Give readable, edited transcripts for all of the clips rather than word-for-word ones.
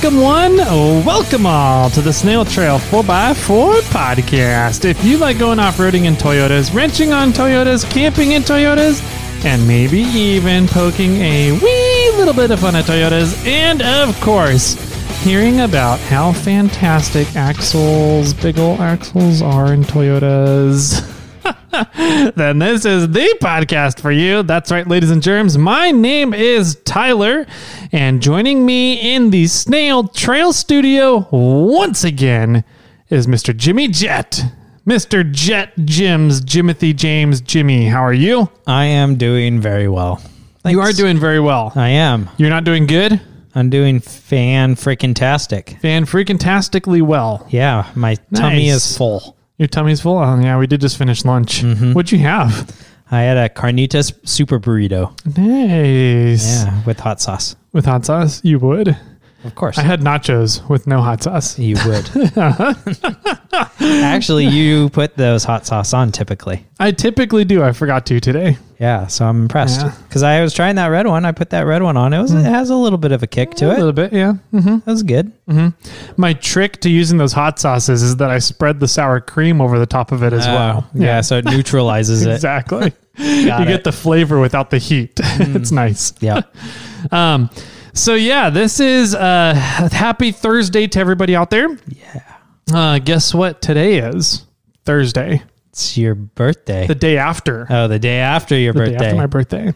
Welcome one, welcome all to the Snail Trail 4x4 podcast. If you like going off-roading in Toyotas, wrenching on Toyotas, camping in Toyotas, and maybe even poking a wee little bit of fun at Toyotas, and of course, hearing about how fantastic axles, big ol' axles are in Toyotas, then this is the podcast for you. That's right, ladies and germs. My name is Tyler, and joining me in the Snail Trail studio once again is Mr. Jimmy Jet. Mr. Jet Jims, Jimothy James Jimmy. How are you? I am doing very well. Thanks. You are doing very well. I am. You're not doing good? I'm doing fan-freaking-tastic. Fan-freaking-tastically well. Yeah, my tummy is full. Your tummy's full? Oh, yeah, we did just finish lunch. Mm-hmm. What'd you have? I had a carnitas super burrito. Nice. Yeah, with hot sauce. With hot sauce? You would? Of course. I had nachos with no hot sauce. You would. Actually, you put those hot sauce on typically. I typically do. I forgot to today. Yeah, so I'm impressed. Because I was trying that red one. I put that red one on. It has a little bit of a kick to it. A little bit, yeah. Mm-hmm. That was good. Mm-hmm. My trick to using those hot sauces is that I spread the sour cream over the top well. Yeah, so it neutralizes it. Exactly. You get the flavor without the heat. It's nice. Yeah. So yeah, this is happy Thursday to everybody out there. Yeah. Guess what today is? Thursday. It's your birthday. The day after. Oh, the day after your birthday. The day after my birthday.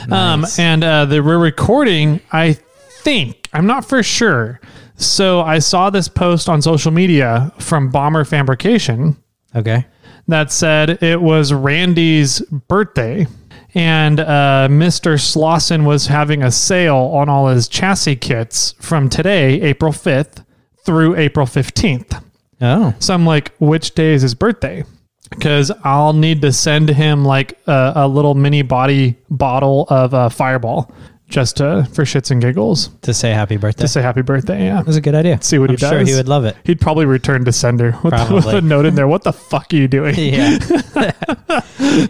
Nice. We're recording, I think, I'm not for sure. So I saw this post on social media from Bomber Fabrication. Okay. That said it was Randy's birthday. And Mr. Slauson was having a sale on all his chassis kits from today, April 5th, through April 15th. Oh. So I'm like, which day is his birthday? Because I'll need to send him like a little mini body bottle of Fireball just for shits and giggles. To say happy birthday. To say happy birthday, yeah. That's a good idea. See what he does. I'm sure he would love it. He'd probably return to sender with a note in there. What the fuck are you doing? Yeah.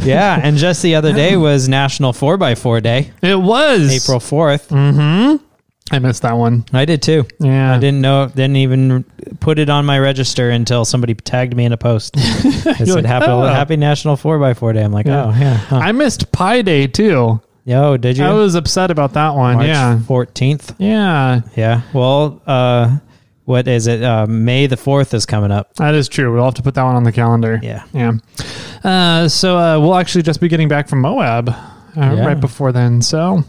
Yeah, and just the other day was National 4x4 Day. It was. April 4th. Mm-hmm. I missed that one. I did too. Yeah. I didn't even put it on my register until somebody tagged me in a post. It said, happy National 4x4 Day. I'm like, oh, yeah. Huh. I missed Pi Day too. Yo, did you? I was upset about that one. March yeah. 14th. Yeah. Yeah. Well, what is it? May the 4th is coming up. That is true. We'll have to put that one on the calendar. Yeah. Yeah. So we'll actually just be getting back from Moab right before then. So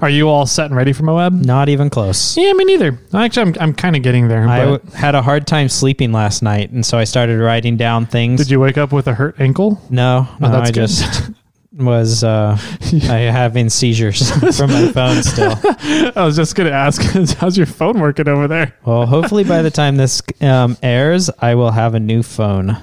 are you all set and ready for Moab? Not even close. Yeah, me neither. Actually, I'm kind of getting there. I had a hard time sleeping last night, and so I started writing down things. Did you wake up with a hurt ankle? No, I just was having seizures from my phone still. I was just going to ask, how's your phone working over there? Well, hopefully by the time this airs, I will have a new phone.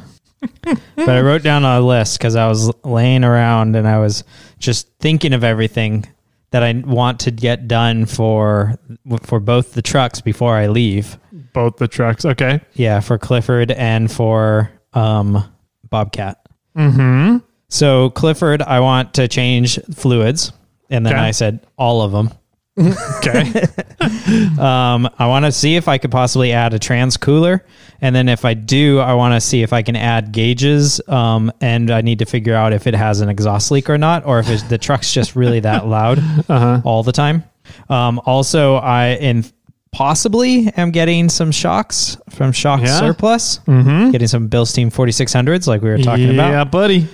But I wrote down a list because I was laying around and I was just thinking of everything that I want to get done for both the trucks before I leave. Both the trucks, okay. Yeah, for Clifford and for Bobcat. Mm-hmm. So Clifford, I want to change fluids. And then I said all of them. Okay. I want to see if I could possibly add a trans cooler. And then if I do, I want to see if I can add gauges. And I need to figure out if it has an exhaust leak or not, or if the truck's just really that loud all the time. Also, I possibly am getting some shocks from Shock Surplus. Mm-hmm. Getting some Bilstein 4600s like we were talking about. Yeah, buddy.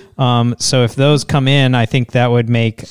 So if those come in, I think that would make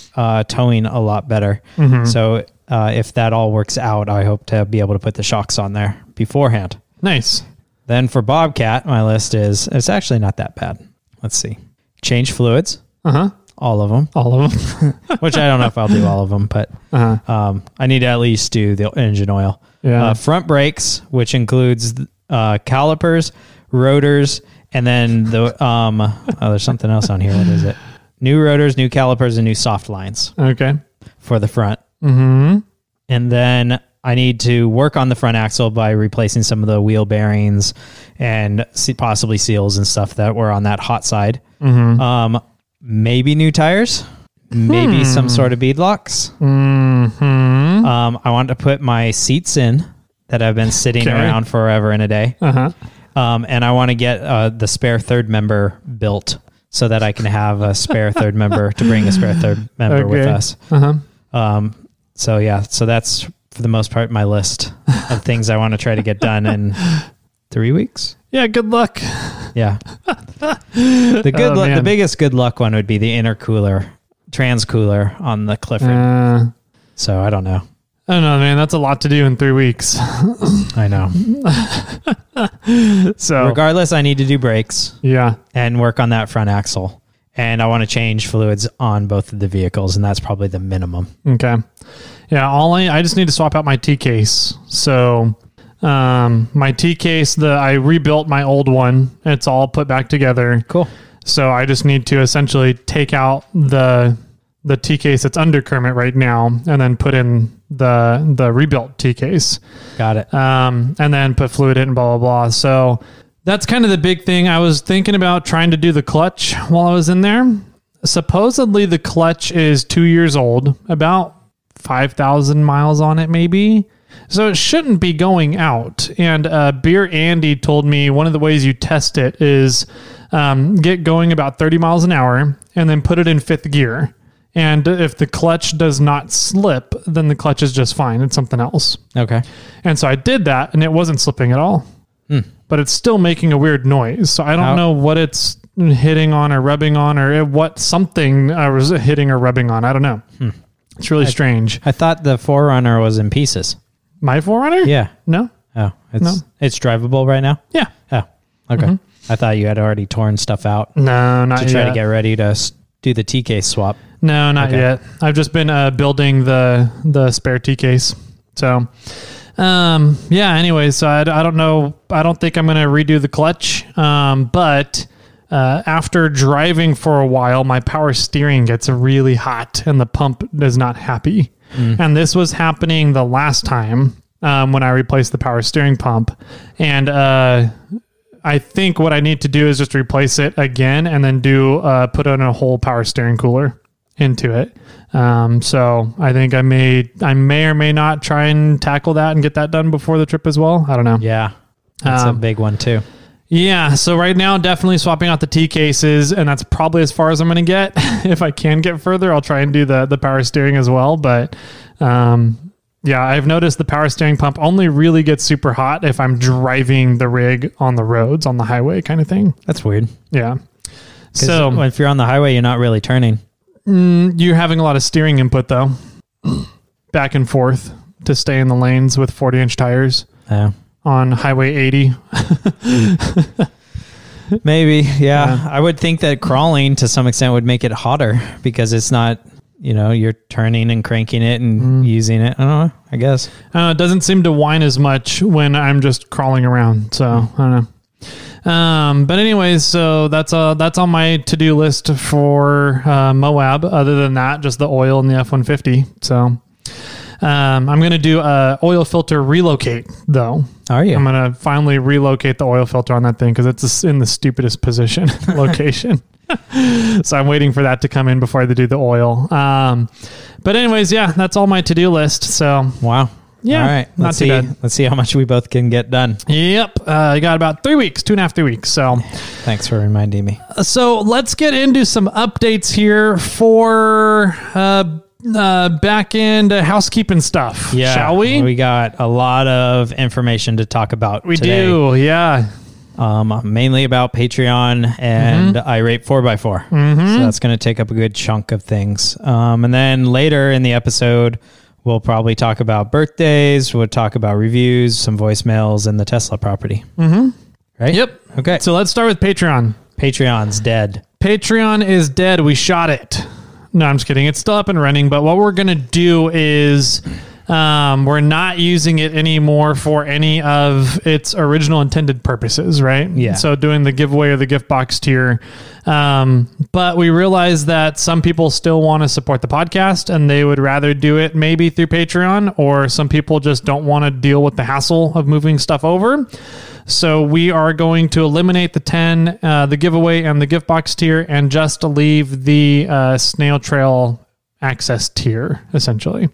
towing a lot better. Mm-hmm. So if that all works out, I hope to be able to put the shocks on there beforehand. Nice. Then for Bobcat, my list it's actually not that bad. Let's see. Change fluids. Uh-huh. All of them. All of them. Which I don't know if I'll do all of them, but I need to at least do the engine oil. Yeah. Front brakes, which includes calipers, rotors, and then there's something else on here. What is it? New rotors, new calipers, and new soft lines. Okay. For the front. Mm-hmm. And then I need to work on the front axle by replacing some of the wheel bearings and possibly seals and stuff that were on that hot side. Mm-hmm. Maybe new tires. Maybe some sort of bead locks. Mm-hmm. I want to put my seats in that have been sitting around forever and a day. And I want to get the spare third member built so that I can have a spare third member to bring a spare third member with us. So yeah, so that's for the most part my list of things I want to try to get done in 3 weeks. Yeah, good luck. Yeah. The biggest good luck one would be the intercooler, transcooler on the Clifford. So I don't know. I don't know, man. That's a lot to do in 3 weeks. I know. So regardless, I need to do brakes. Yeah. And work on that front axle. And I want to change fluids on both of the vehicles, and that's probably the minimum. Okay. Yeah, I just need to swap out my T case. So my T case, I rebuilt my old one. It's all put back together. Cool. So I just need to essentially take out the T case that's under Kermit right now, and then put in the rebuilt T case. Got it. And then put fluid in and blah, blah, blah. So that's kind of the big thing. I was thinking about trying to do the clutch while I was in there. Supposedly the clutch is 2 years old, about 5,000 miles on it, maybe. So it shouldn't be going out. And Beer Andy told me one of the ways you test it is get going about 30 miles an hour and then put it in fifth gear. And if the clutch does not slip, then the clutch is just fine. It's something else. Okay. And so I did that, and it wasn't slipping at all. But it's still making a weird noise. So I don't know what it's hitting on or rubbing on, or what something I was hitting or rubbing on. I don't know. It's really strange. I thought the 4Runner was in pieces. My 4Runner? Yeah. No. Oh, it's drivable right now? Yeah. Oh, okay. I thought you had already torn stuff out. No, not yet. To try to get ready to do the T case swap. No, not yet. I've just been building the spare T case. So, anyway, so I don't know. I don't think I'm going to redo the clutch. But after driving for a while, my power steering gets really hot and the pump is not happy. And this was happening the last time when I replaced the power steering pump. And I think what I need to do is just replace it again and then put in a whole power steering cooler into it. So I think I may or may not try and tackle that and get that done before the trip as well. I don't know. Yeah. That's a big one too. Yeah. So right now, definitely swapping out the T cases, and that's probably as far as I'm going to get. If I can get further, I'll try and do the power steering as well. But, yeah, I've noticed the power steering pump only really gets super hot if I'm driving the rig on the roads, on the highway kind of thing. That's weird. Yeah. So if you're on the highway, you're not really turning. You're having a lot of steering input though, back and forth to stay in the lanes with 40-inch tires on Highway 80. Maybe. Yeah. I would think that crawling to some extent would make it hotter because it's not, you're turning and cranking it and using it. I don't know, I guess. It doesn't seem to whine as much when I'm just crawling around. So I don't know. But anyways, so that's on my to-do list for Moab. Other than that, just the oil and the F-150. So I'm going to do a oil filter relocate though. Are you? I'm going to finally relocate the oil filter on that thing because it's in the stupidest location. So I'm waiting for that to come in before I do the oil. But anyways, yeah, that's all my to-do list. So wow. Yeah. All right. Not too bad. Let's see how much we both can get done. Yep. I got about 3 weeks, 2.5, 3 weeks. So thanks for reminding me. So let's get into some updates here for back end housekeeping stuff. Yeah. Shall we? We got a lot of information to talk about today. Do. Yeah. Mainly about Patreon and irate 4x4. So that's going to take up a good chunk of things. And then later in the episode, we'll probably talk about birthdays. We'll talk about reviews, some voicemails, and the Tesla property. Right? Yep. Okay. So let's start with Patreon. Patreon's dead. Patreon is dead. We shot it. No, I'm just kidding. It's still up and running. But what we're going to do is we're not using it anymore for any of its original intended purposes, right? Yeah. So doing the giveaway or the gift box tier. But we realize that some people still want to support the podcast and they would rather do it maybe through Patreon, or some people just don't want to deal with the hassle of moving stuff over. So we are going to eliminate the 10, the giveaway and the gift box tier, and just leave the snail trail access tier, essentially.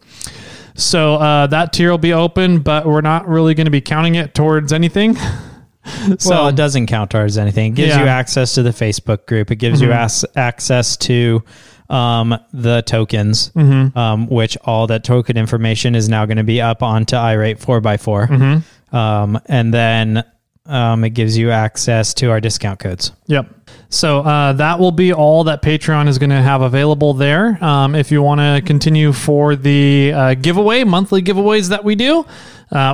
So that tier will be open, but we're not really going to be counting it towards anything. Well, it doesn't count towards anything. It gives you access to the Facebook group. It gives you access to the tokens, which all that token information is now going to be up onto iRate 4x4. And then it gives you access to our discount codes. Yep. So that will be all that Patreon is going to have available there. If you want to continue for the monthly giveaways that we do,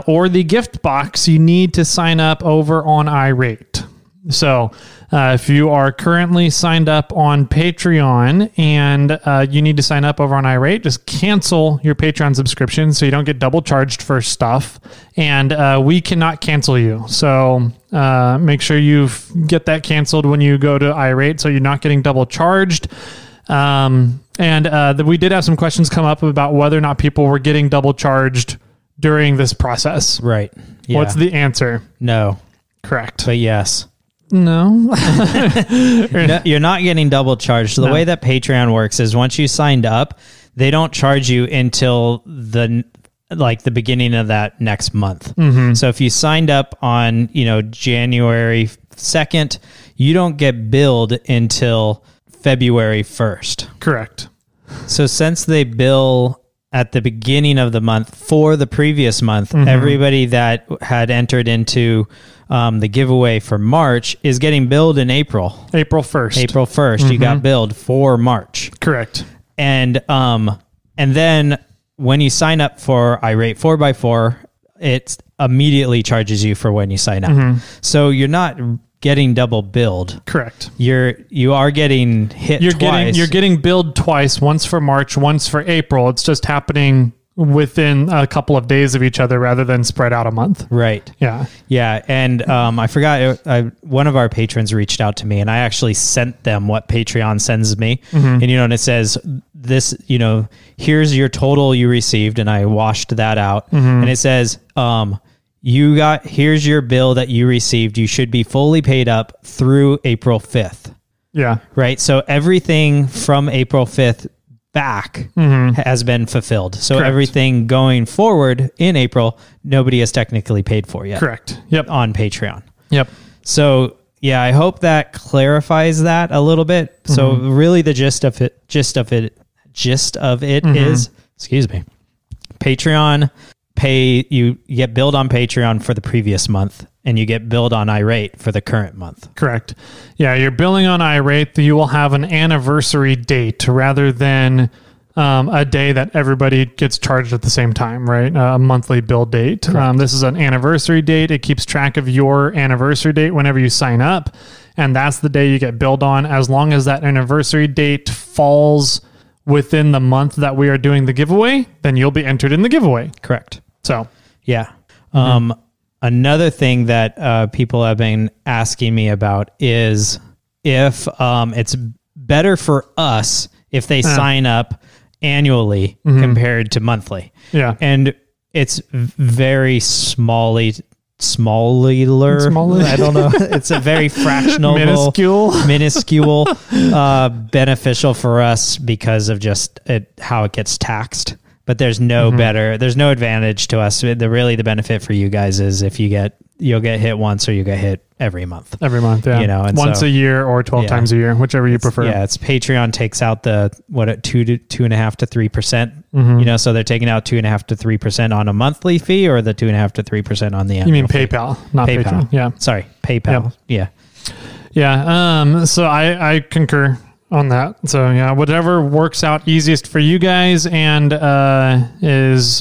or the gift box, you need to sign up over on iRate. So if you are currently signed up on Patreon and you need to sign up over on iRate, just cancel your Patreon subscription so you don't get double charged for stuff. And we cannot cancel you. So make sure you get that canceled when you go to iRate so you're not getting double charged. We did have some questions come up about whether or not people were getting double charged during this process. Right. Yeah. What's the answer? No. Correct. But yes. No. No, you're not getting double charged. The way that Patreon works is once you signed up, they don't charge you until the beginning of that next month. So if you signed up on, January 2nd, you don't get billed until February 1st. Correct. So since they bill at the beginning of the month for the previous month, everybody that had entered into the giveaway for March is getting billed in April. April 1st. April 1st, you got billed for March. Correct. And then when you sign up for iRate 4x4, it immediately charges you for when you sign up. So you're not getting double billed. Correct. You are getting hit twice. You're getting billed twice, once for March, once for April. It's just happening within a couple of days of each other rather than spread out a month. Right. Yeah. Yeah. And I forgot, one of our patrons reached out to me and I actually sent them what Patreon sends me. And, and it says this, here's your total you received. And I washed that out. And it says, here's your bill that you received. You should be fully paid up through April 5th. Yeah. Right. So everything from April 5th back has been fulfilled. So Correct. Everything going forward in April, nobody has technically paid for yet. Correct. Yep. On Patreon. Yep. So yeah, I hope that clarifies that a little bit. So really the gist of it is, excuse me, Patreon you get billed on Patreon for the previous month and you get billed on iRate for the current month. Correct. Yeah, you're billing on iRate. You will have an anniversary date rather than a day that everybody gets charged at the same time, right? A monthly bill date. This is an anniversary date. It keeps track of your anniversary date whenever you sign up, and that's the day you get billed on. As long as that anniversary date falls within the month that we are doing the giveaway, then you'll be entered in the giveaway. Correct. So, yeah. Another thing that people have been asking me about is if it's better for us if they sign up annually compared to monthly. Yeah. And it's very smaller. I don't know. It's a very fractional, minuscule beneficial for us because of just how it gets taxed. But there's no advantage to us. The benefit for you guys is if you'll get hit once or you get hit every month. Every month, yeah. And once a year or 12 times a year, whichever you prefer. Yeah, it's Patreon takes out the 2.5 to 3%. So they're taking out 2.5 to 3% on a monthly fee, or the 2.5 to 3% on the annual. You mean fee? PayPal, not PayPal. Patreon. Yeah, sorry, PayPal. Yep. Yeah. So I concur on that. So yeah, whatever works out easiest for you guys and is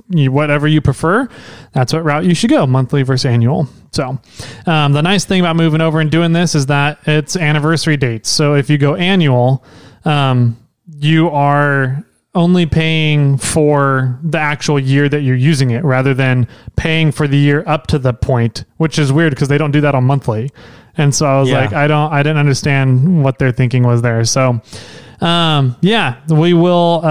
whatever you prefer, that's what route you should go, monthly versus annual. So the nice thing about moving over and doing this is that it's anniversary dates. So if you go annual, you are only paying for the actual year that you're using it rather than paying for the year up to the point, which is weird because they don't do that on monthly. And so I was like, I didn't understand what their thinking was there. So, we will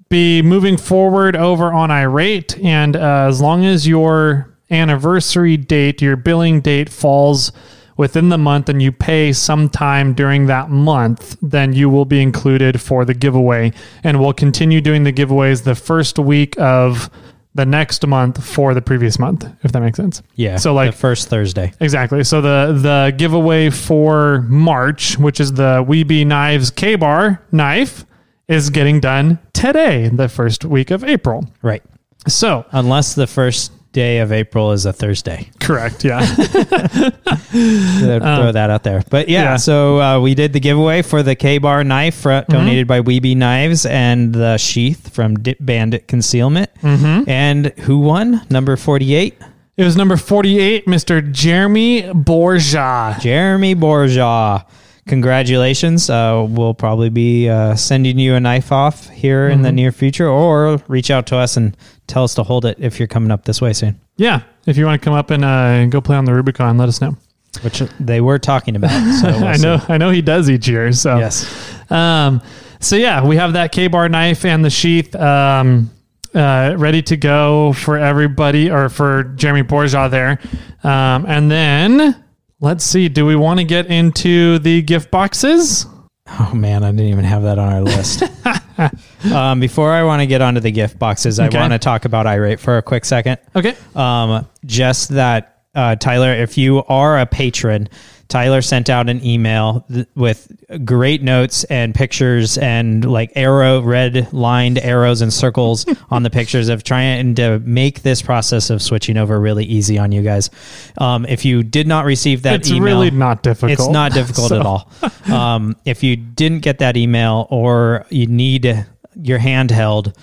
be moving forward over on iRate. And as long as your anniversary date, your billing date falls within the month and you pay sometime during that month, then you will be included for the giveaway. And we'll continue doing the giveaways the first week of the next month for the previous month, if that makes sense. Yeah. So like the first Thursday. Exactly. So the giveaway for March, which is the Weeby Knives K-Bar knife, is getting done today, the first week of April. Right. So unless the first day of April is a Thursday. Correct. Yeah. Throw that out there. But so we did the giveaway for the K-Bar knife donated by Weeby Knives and the sheath from Bandit Concealment. And who won? Number 48? It was number 48, Mr. Jeremy Borja. Jeremy Borja. Congratulations. We'll probably be sending you a knife off here in the near future, or reach out to us and tell us to hold it if you're coming up this way soon. Yeah. If you want to come up and go play on the Rubicon, let us know. Which they were talking about. So we'll I know he does each year. So yes. So yeah, we have that K-Bar knife and the sheath ready to go for everybody, or for Jeremy Borja there. And then let's see, do we want to get into the gift boxes? Oh man, I didn't even have that on our list. Before I want to get onto the gift boxes, I want to talk about Irate for a quick second. Okay. Just that, Tyler, if you are a patron, Tyler sent out an email with great notes and pictures and like red lined arrows and circles on the pictures of trying to make this process of switching over really easy on you guys. If you did not receive that email, it's really not difficult. It's not difficult at all. If you didn't get that email or you need your handheld,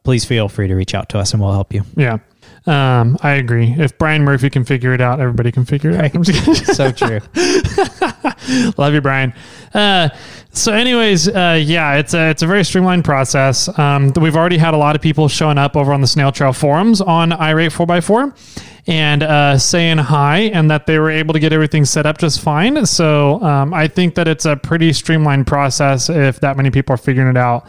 please feel free to reach out to us and we'll help you. Yeah. I agree. If Brian Murphy can figure it out, everybody can figure it out. I'm just kidding. So true. Love you, Brian. So anyways, it's a very streamlined process. We've already had a lot of people showing up over on the Snail Trail forums on Irate 4x4 and saying hi, and that they were able to get everything set up just fine. So I think that it's a pretty streamlined process if that many people are figuring it out.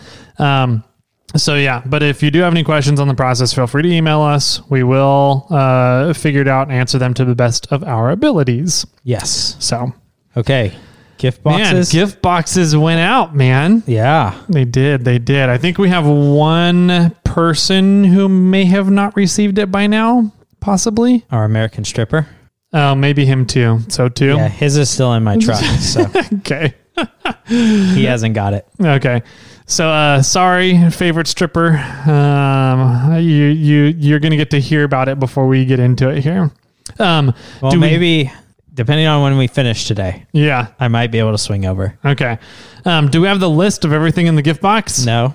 So yeah, but if you do have any questions on the process, feel free to email us. We will figure it out and answer them to the best of our abilities. Yes. So. Okay. Gift boxes. Man, gift boxes went out, man. Yeah. They did. I think we have one person who may have not received it by now, possibly. Our American stripper. Oh, maybe him too. So too. Yeah, his is still in my truck. So okay. He hasn't got it. Okay. So, sorry, favorite stripper. You're going to get to hear about it before we get into it here. Well, maybe depending on when we finish today. Yeah. I might be able to swing over. Okay. Do we have the list of everything in the gift box? No. All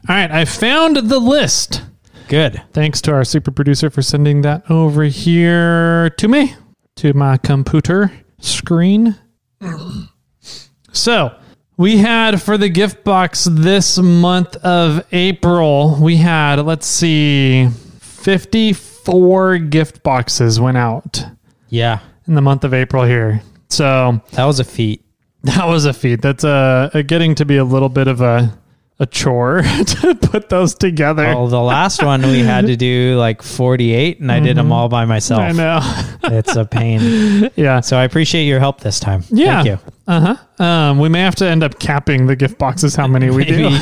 right. I found the list. Good. Thanks to our super producer for sending that over here to me, to my computer screen. So we had for the gift box this month of April, we had, 54 gift boxes went out. Yeah. In the month of April here. So that was a feat. That's getting to be a little bit of a chore to put those together. Oh, the last one we had to do like 48 and I did them all by myself. I know. It's a pain. Yeah. So I appreciate your help this time. Yeah. Thank you. We may have to end up capping the gift boxes, how many we do.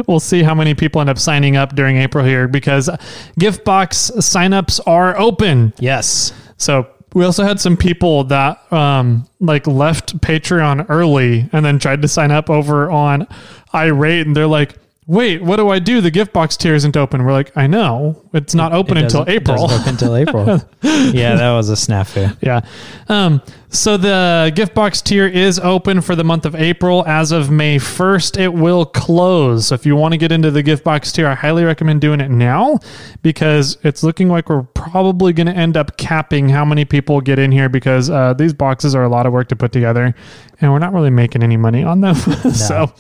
We'll see how many people end up signing up during April here, because gift box signups are open. Yes. So we also had some people that left Patreon early and then tried to sign up over on Irate, and they're like, wait, what do I do? The gift box tier isn't open. We're like, I know. It's not open until April. It doesn't open until April. Yeah, that was a snafu. Yeah. So the gift box tier is open for the month of April. As of May 1st, it will close. So if you want to get into the gift box tier, I highly recommend doing it now, because it's looking like we're probably going to end up capping how many people get in here, because these boxes are a lot of work to put together and we're not really making any money on them. No. So,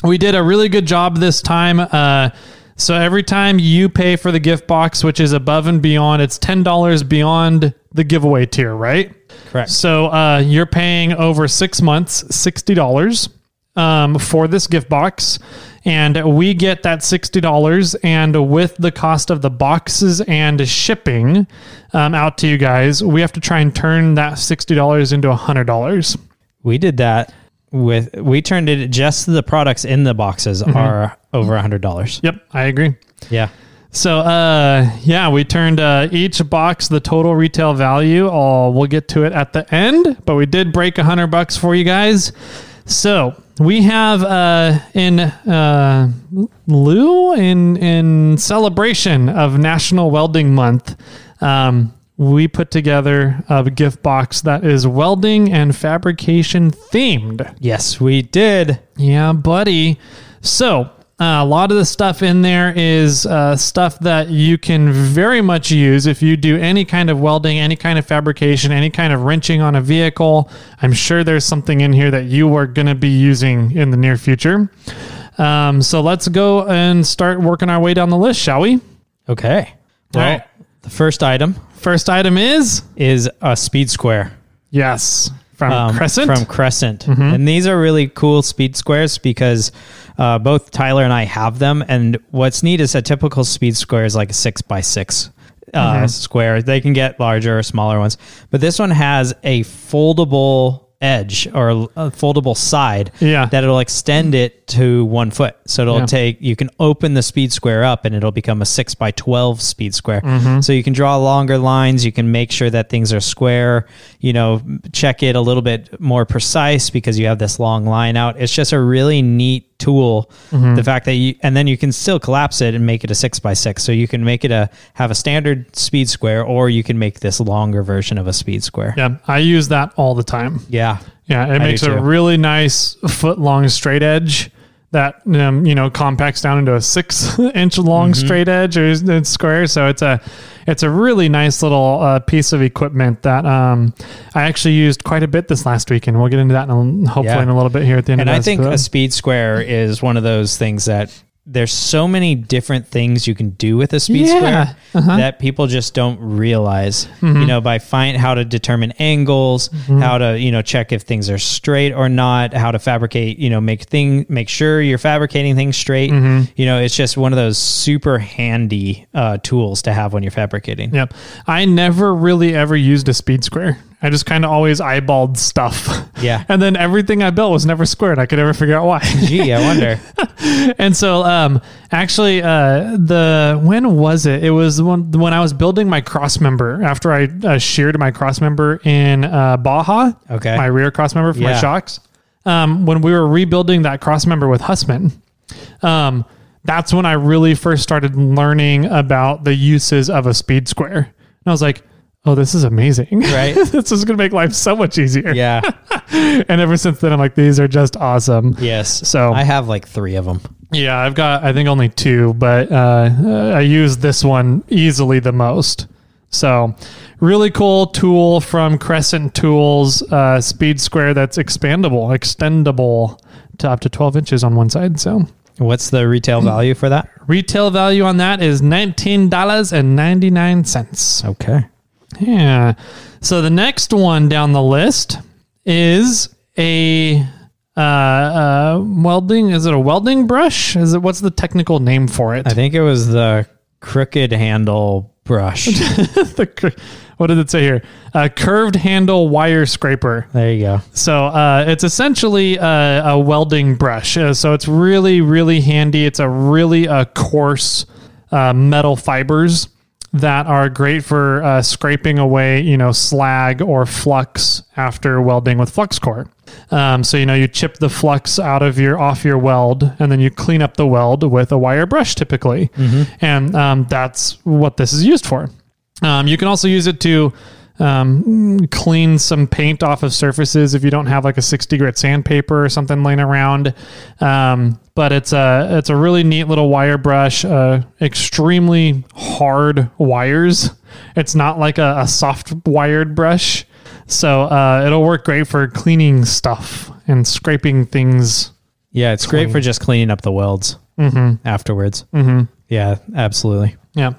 we did a really good job this time. So every time you pay for the gift box, which is above and beyond, it's $10 beyond the giveaway tier, right? Correct. So you're paying over 6 months, $60 for this gift box. And we get that $60, and with the cost of the boxes and shipping, out to you guys, we have to try and turn that $60 into $100. We did that we turned it, just the products in the boxes are over $100. Yep, I agree. Yeah. So, we turned each box, the total retail value. We'll get to it at the end, but we did break $100 for you guys. So we have in celebration of National Welding Month, we put together a gift box that is welding and fabrication themed. Yes, we did. Yeah, buddy. So a lot of the stuff in there is stuff that you can very much use if you do any kind of welding, any kind of fabrication, any kind of wrenching on a vehicle. I'm sure there's something in here that you are going to be using in the near future. So let's go and start working our way down the list, shall we? Okay. Well, all right. The first item is a speed square. Yes. From Crescent. And these are really cool speed squares because both Tyler and I have them. And what's neat is a typical speed square is like a 6x6 square. They can get larger or smaller ones. But this one has a foldable edge or a foldable side that it'll extend it to 1 foot. So it'll you can open the speed square up and it'll become a 6x12 speed square. So you can draw longer lines. You can make sure that things are square, check it a little bit more precise because you have this long line out. It's just a really neat tool. The fact that and then you can still collapse it and make it a 6x6. So you can make it have a standard speed square, or you can make this longer version of a speed square. Yeah. I use that all the time. Yeah. Yeah. It makes a really nice foot long straight edge that, compacts down into a 6-inch long straight edge or square. So it's a really nice little piece of equipment that I actually used quite a bit this last week, and we'll get into that hopefully in a little bit here at the end. And I think a speed square is one of those things that there's so many different things you can do with a speed square that people just don't realize, by how to determine angles, how to, check if things are straight or not, how to fabricate, make sure you're fabricating things straight. It's just one of those super handy tools to have when you're fabricating. Yep. I never really ever used a speed square. I just kind of always eyeballed stuff. Yeah. And then everything I built was never squared. I could never figure out why. Gee, I wonder. And so, actually, when was it? It was when I was building my cross member after I sheared my cross member in Baja. Okay. My rear cross member for my shocks. When we were rebuilding that cross member with Hussman, that's when I really first started learning about the uses of a speed square. And I was like, oh, this is amazing. Right. This is going to make life so much easier. Yeah. And ever since then, I'm like, these are just awesome. Yes. So I have like 3 of them. Yeah, I've got, I think only 2, but I use this one easily the most. So really cool tool from Crescent Tools, speed square that's extendable to up to 12 inches on one side. So what's the retail value for that? Retail value on that is $19.99. Okay. Yeah. So the next one down the list is a welding. Is it a welding brush? What's the technical name for it? I think it was the crooked handle brush. What did it say here? A curved handle wire scraper. There you go. So it's essentially a welding brush. So it's really, really handy. It's a really coarse metal fibers that are great for scraping away, slag or flux after welding with flux core. So, you chip the flux off your weld, and then you clean up the weld with a wire brush typically. And that's what this is used for. You can also use it to clean some paint off of surfaces if you don't have like a 60 grit sandpaper or something laying around. But it's a really neat little wire brush, extremely hard wires. It's not like a soft wired brush. So it'll work great for cleaning stuff and scraping things. Yeah, it's great for just cleaning up the welds afterwards. Yeah, absolutely. Yeah.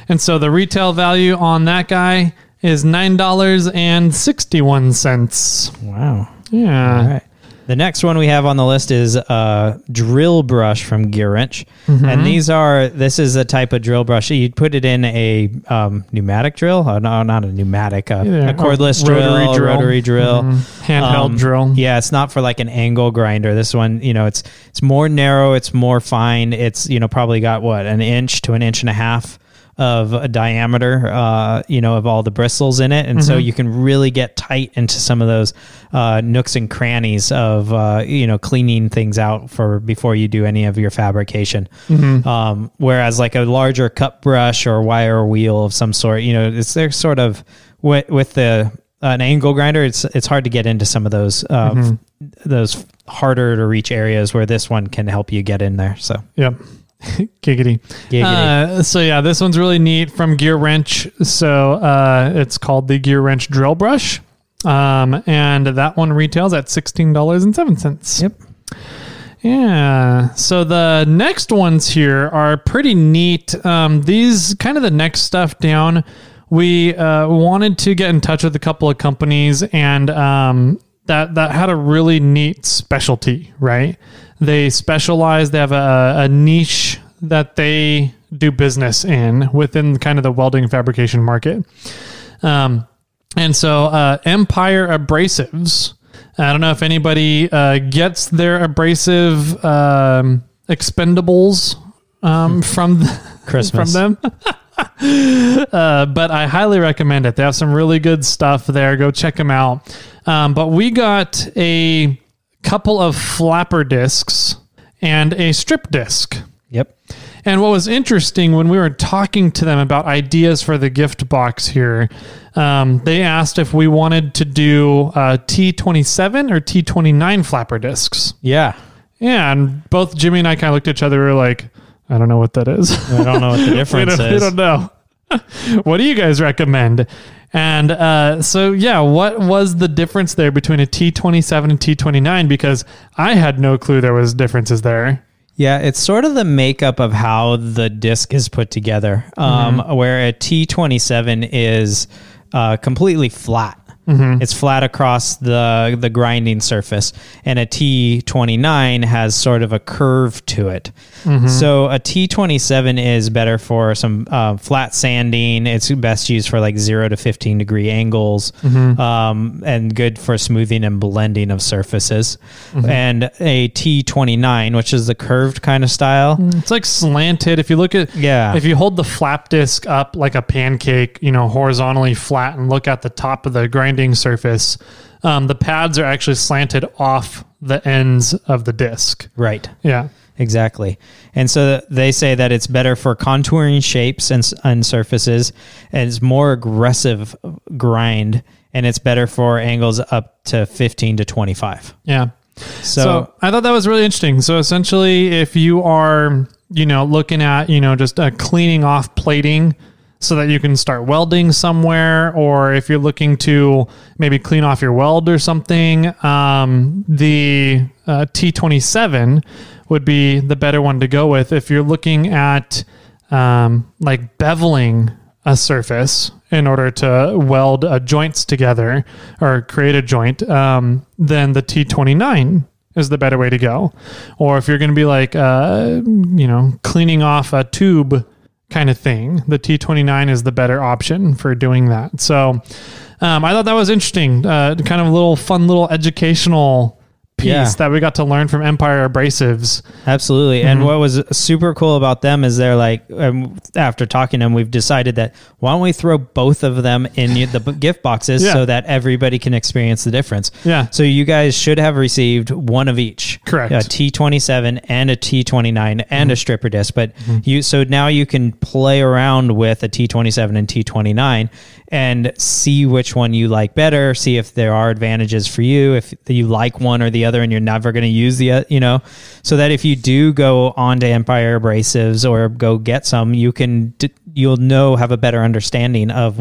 And so the retail value on that guy is $9.61. Wow. Yeah. All right. The next one we have on the list is drill brush from Gear Wrench. And this is a type of drill brush. You'd put it in a pneumatic drill. No, not a pneumatic, a cordless rotary drill. Handheld drill. Yeah, it's not for like an angle grinder. This one, it's more narrow, it's more fine. It's, probably got an inch to an inch and a half of a diameter, of all the bristles in it. And so you can really get tight into some of those nooks and crannies of, cleaning things out before you do any of your fabrication. Whereas like a larger cut brush or wire wheel of some sort, they're sort of with an angle grinder, it's hard to get into some of those harder to reach areas where this one can help you get in there. So, yep. Giggity. So yeah, this one's really neat from Gear Wrench. So it's called the Gear Wrench Drill Brush. And that one retails at $16.07. Yep. Yeah. So the next ones here are pretty neat. These kind of the next stuff down. We wanted to get in touch with a couple of companies and that had a really neat specialty, right? They specialize, they have a niche that they do business in within kind of the welding fabrication market. And so Empire Abrasives, I don't know if anybody gets their abrasive expendables from Christmas. from them. But I highly recommend it. They have some really good stuff there. Go check them out. But we got a couple of flapper discs and a strip disc. Yep. And what was interesting when we were talking to them about ideas for the gift box here, they asked if we wanted to do T27 or T29 flapper discs. Yeah. Yeah. And both Jimmy and I kind of looked at each other. We were like, I don't know what that is. I don't know what the difference is. We don't know. What do you guys recommend? And so, yeah, what was the difference there between a T27 and T29? Because I had no clue there was differences there. Yeah, it's sort of the makeup of how the disc is put together, where a T27 is completely flat. It's flat across the grinding surface, and a T29 has sort of a curve to it. So a T27 is better for some flat sanding. It's best used for like 0 to 15 degree angles, and good for smoothing and blending of surfaces. And a T29, which is the curved kind of style, it's like slanted. If you look at, if you hold the flap disc up like a pancake, horizontally flat, and look at the top of the grinding surface, the pads are actually slanted off the ends of the disc. Right. Yeah. Exactly. And so they say that it's better for contouring shapes and surfaces, and it's more aggressive grind, and it's better for angles up to 15 to 25. Yeah. So I thought that was really interesting. So essentially, if you are, looking at, just cleaning off plating so that you can start welding somewhere, or if you're looking to maybe clean off your weld or something, the T27 would be the better one to go with. If you're looking at like beveling a surface in order to weld joints together or create a joint, then the T29 is the better way to go. Or if you're going to be like, cleaning off a tube kind of thing, the T29 is the better option for doing that. So I thought that was interesting, kind of a little fun little educational piece that we got to learn from Empire Abrasives. Absolutely. And what was super cool about them is they're like, after talking to them, we've decided that why don't we throw both of them in the gift boxes so that everybody can experience the difference. Yeah. So you guys should have received one of each. Correct. A T27 and a T29 and a stripper disc. But so now you can play around with a T27 and T29 and see which one you like better, see if there are advantages for you, if you like one or the other and you're never going to use the, so that if you do go on to Empire Abrasives or go get some, you'll have a better understanding of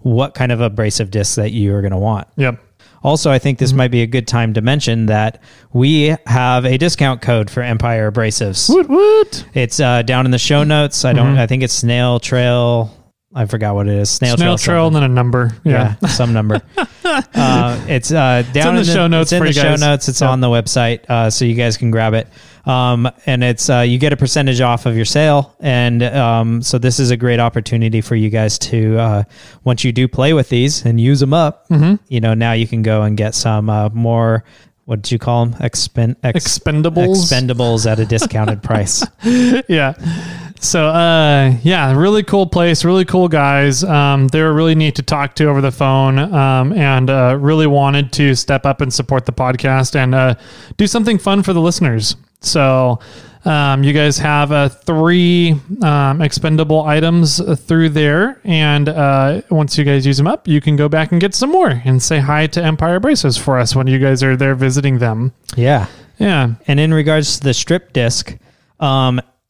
what kind of abrasive disc that you are going to want. Yep. Also, I think this might be a good time to mention that we have a discount code for Empire Abrasives. Woot woot. It's down in the show notes. I think it's Snail Trail I forgot what it is. Snail trail and then a number. Yeah. Some number. It's down in the show notes. It's in for the you show guys. notes. It's on the website, so you guys can grab it. And it's you get a percentage off of your sale, and so this is a great opportunity for you guys to once you do play with these and use them up. Now you can go and get some more. What did you call them? Expendables at a discounted price. Yeah. So, really cool place, really cool guys. They were really neat to talk to over the phone, and really wanted to step up and support the podcast and do something fun for the listeners. So, you guys have 3 expendable items through there, and once you guys use them up, you can go back and get some more and say hi to Empire Abrasives for us when you guys are there visiting them. Yeah. Yeah. And in regards to the strip disc,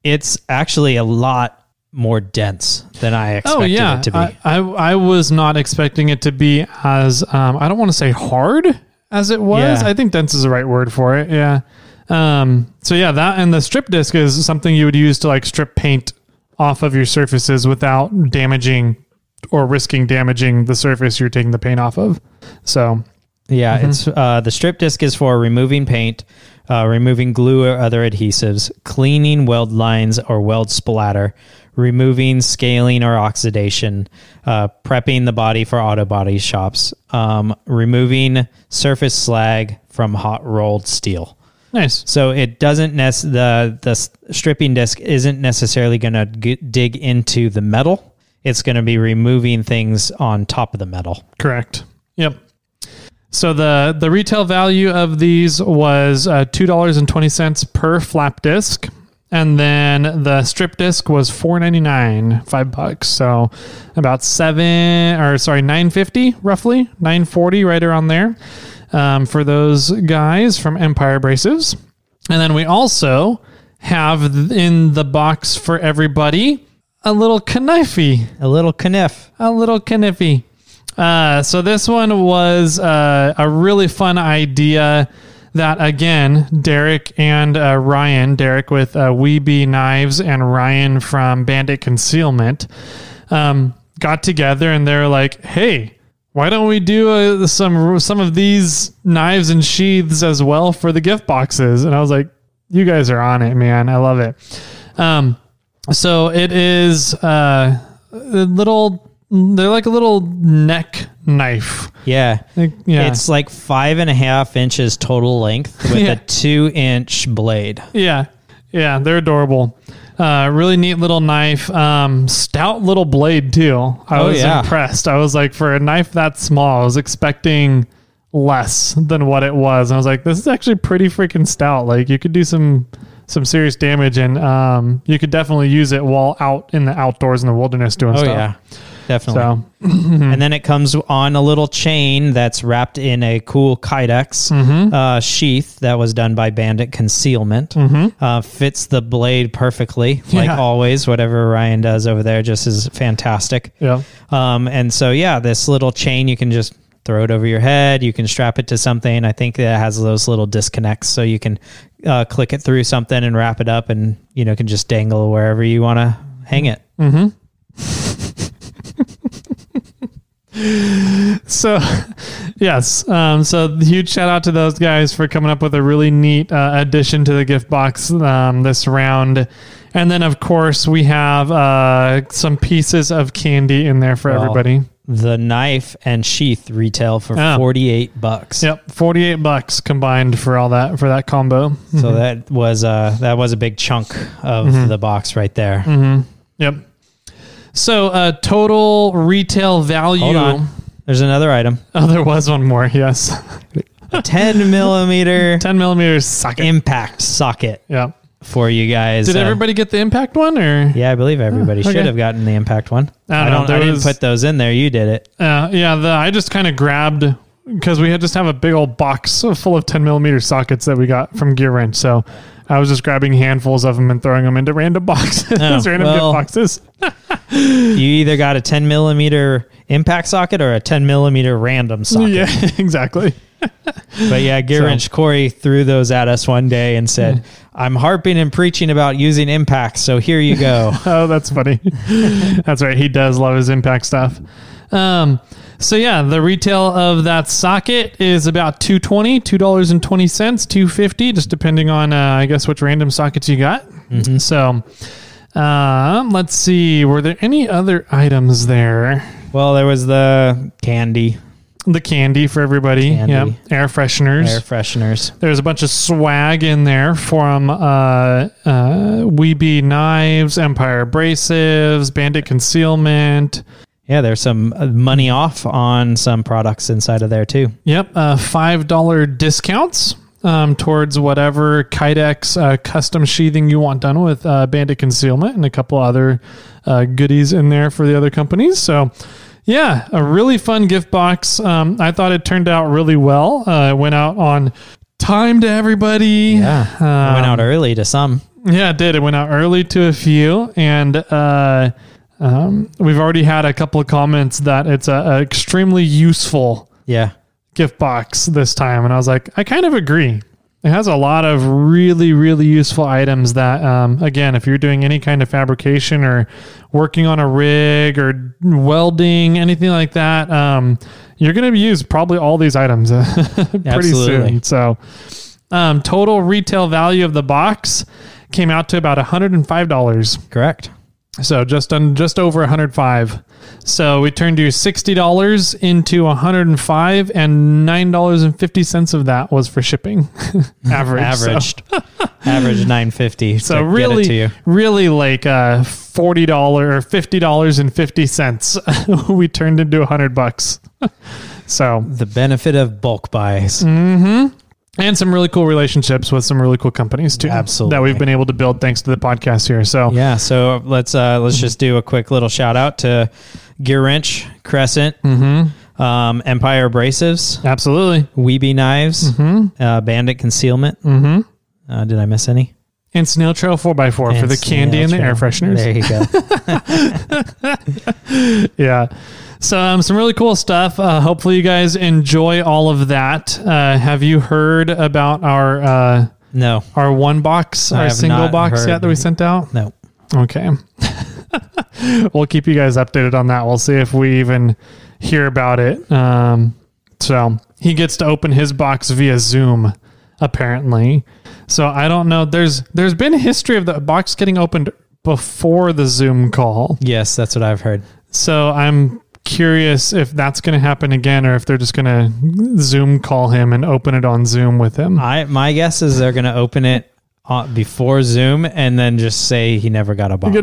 it's actually a lot more dense than I expected it to be. I was not expecting it to be as, I don't want to say hard as it was. Yeah. I think dense is the right word for it. Yeah. That and the strip disc is something you would use to like strip paint off of your surfaces without damaging or risking damaging the surface you're taking the paint off of. So yeah, it's the strip disc is for removing paint, removing glue or other adhesives, cleaning weld lines or weld splatter, removing scaling or oxidation, prepping the body for auto body shops, removing surface slag from hot rolled steel. Nice. So it doesn't the stripping disc isn't necessarily going to dig into the metal. It's going to be removing things on top of the metal. Correct. Yep. So the retail value of these was $2.20 per flap disc, and then the strip disc was $4.99, $5. So about $9.50 roughly, $9.40 right around there. For those guys from Empire Abrasives. And then we also have in the box for everybody a little knife. A little kniff. So this one was a really fun idea that, again, Derek and Ryan, Derek with Weeby Knives and Ryan from Bandit Concealment, got together and they're like, hey, why don't we do some of these knives and sheaths as well for the gift boxes? And I was like, you guys are on it, man. I love it. So it is they're like a little neck knife. Yeah. It's like 5.5 inches total length with a 2-inch blade. Yeah. Yeah. They're adorable. Really neat little knife. Stout little blade too. I was impressed. I was like, for a knife that small, I was expecting less than what it was. And I was like, this is actually pretty freaking stout. Like you could do some serious damage, and you could definitely use it while out in the outdoors in the wilderness doing stuff. Oh yeah, definitely. So, and then it comes on a little chain that's wrapped in a cool Kydex sheath that was done by Bandit Concealment. Fits the blade perfectly, like always. Whatever Ryan does over there just is fantastic. Yeah. And so this little chain, you can just throw it over your head. You can strap it to something. I think that has those little disconnects, so you can click it through something and wrap it up, and can just dangle wherever you want to hang it. So yes, so huge shout out to those guys for coming up with a really neat addition to the gift box this round. And then of course we have some pieces of candy in there for everybody. The knife and sheath retail for $48. Yep, $48 combined for all that, for that combo. So that was a big chunk of the box right there. Yep. So total retail value. Hold on. There's another item. Oh, there was one more. Yes. A 10 millimeter socket. Impact socket. Yeah. For you guys. Did everybody get the impact one, or? Yeah, I believe everybody should have gotten the impact one. I didn't put those in there. You did it. I just kind of grabbed, because we just have a big old box full of 10 millimeter sockets that we got from Gear Wrench. So I was just grabbing handfuls of them and throwing them into random boxes, gift boxes. You either got a 10 millimeter impact socket or a 10 millimeter random socket. Yeah, exactly. But yeah, Gear Wrench Corey threw those at us one day and said, I'm harping and preaching about using impacts, so here you go. Oh, that's funny. That's right. He does love his impact stuff. So yeah, the retail of that socket is about $2.20, $2.20, just depending on, I guess, which random sockets you got. Mm-hmm. So let's see. Were there any other items there? Well, there was the candy. The candy for everybody. Yeah. Air fresheners. There's a bunch of swag in there from Weeby Knives, Empire Abrasives, Bandit Concealment. Yeah, there's some money off on some products inside of there too. Yep. $5 discounts towards whatever Kydex custom sheathing you want done with Bandit Concealment, and a couple other goodies in there for the other companies. So yeah, a really fun gift box. I thought it turned out really well. It went out on time to everybody. Yeah, it went out early to some. Yeah, it did. It went out early to a few, and we've already had a couple of comments that it's a extremely useful gift box this time. And I was like, I kind of agree. It has a lot of really, really useful items that, again, if you're doing any kind of fabrication or working on a rig or welding, anything like that, you're going to use probably all these items pretty soon. So total retail value of the box came out to about $105. Correct. So just over $105. So we turned you $60 into $105, and $9.50 of that was for shipping. Averaged $9.50. So really like $40 or $50.50 we turned into $100. So the benefit of bulk buys. Mm-hmm. And some really cool relationships with some really cool companies too. Absolutely. That we've been able to build thanks to the podcast here. So yeah, so let's just do a quick little shout out to Gear Wrench, Crescent, Empire Abrasives, absolutely, Weeby Knives, Bandit Concealment. Did I miss any? And Snail Trail 4x4 for the candy and the air fresheners. There you go. Yeah. So some really cool stuff. Hopefully you guys enjoy all of that. Have you heard about our our one box, our single box yet that we sent out? No. Okay. We'll keep you guys updated on that. We'll see if we even hear about it. So he gets to open his box via Zoom, apparently. So I don't know. There's been a history of the box getting opened before the Zoom call. Yes, that's what I've heard. So I'm curious if that's going to happen again, or if they're just going to Zoom call him and open it on Zoom with him. My guess is they're going to open it before Zoom and then just say he never got a box.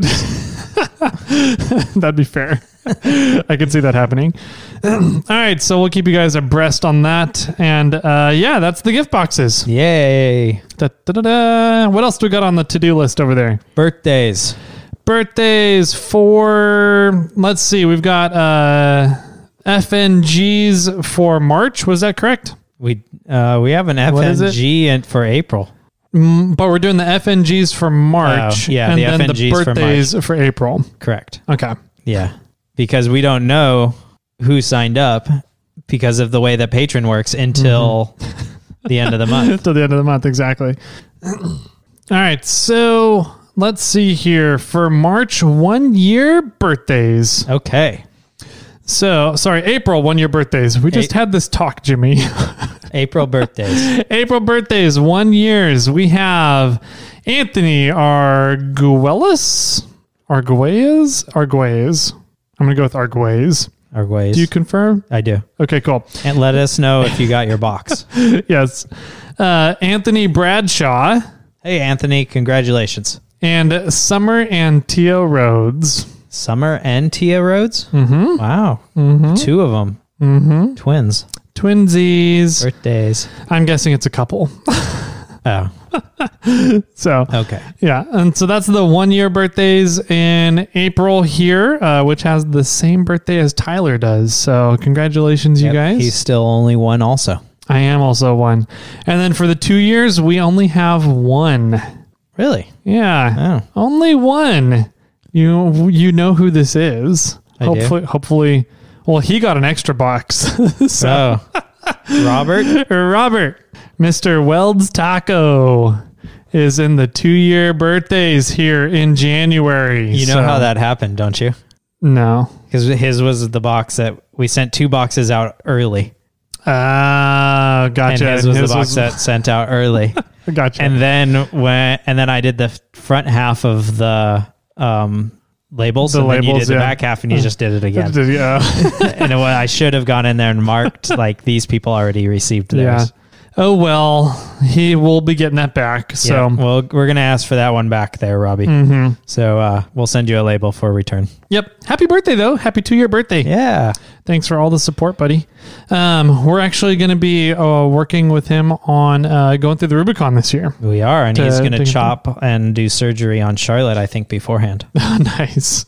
That'd be fair. I could see that happening. All right, so we'll keep you guys abreast on that. And yeah, that's the gift boxes. Yay. What else do we got on the to-do list over there? Birthdays for, let's see, we've got FNGs for March. Was that correct? We have an FNG for April. But we're doing the FNGs for March. Yeah, and the then FNGs the birthdays for April. Correct. Okay. Yeah, because we don't know who signed up because of the way that Patreon works until the end of the month. Until the end of the month, exactly. All right, so let's see here. For March, 1 year birthdays. Okay. So, sorry, April, 1 year birthdays. We just had this talk, Jimmy. April birthdays. April birthdays, 1 years. We have Anthony Arguelles. I'm going to go with Arguelles. Arguelles. Do you confirm? I do. Okay, cool. And let us know if you got your box. Yes. Anthony Bradshaw. Hey, Anthony. Congratulations. And Summer and Tia Rhodes. Summer and Tia Rhodes? Mm-hmm. Wow. Mm-hmm. Two of them. Mm-hmm. Twins. Twinsies. Birthdays. I'm guessing it's a couple. Oh. So, okay. Yeah. And so that's the 1 year birthdays in April here, which has the same birthday as Tyler does. So congratulations, you guys. He's still only one also. I am also one. And then for the 2 years, we only have one. Really? Yeah. Oh. Only one. You know who this is. Hopefully. Well, he got an extra box. So. Robert, Mr. Weld's Taco is in the 2-year birthdays here in January. You know how that happened, don't you? No. Because his was the box that we sent 2 boxes out early. Gotcha. And his was the box that sent out early. Gotcha. And then I did the front half of the labels, and then you did the back half, and you just did it again. Yeah. And I should have gone in there and marked like these people already received theirs. Yeah. Oh, well, he will be getting that back. So, yeah. Well, we're going to ask for that one back there, Robbie. Mm-hmm. So we'll send you a label for return. Yep. Happy birthday, though. Happy 2-year birthday. Yeah. Thanks for all the support, buddy. We're actually going to be working with him on going through the Rubicon this year. We are, and he's going to chop and do surgery on Charlotte, I think, beforehand. Nice.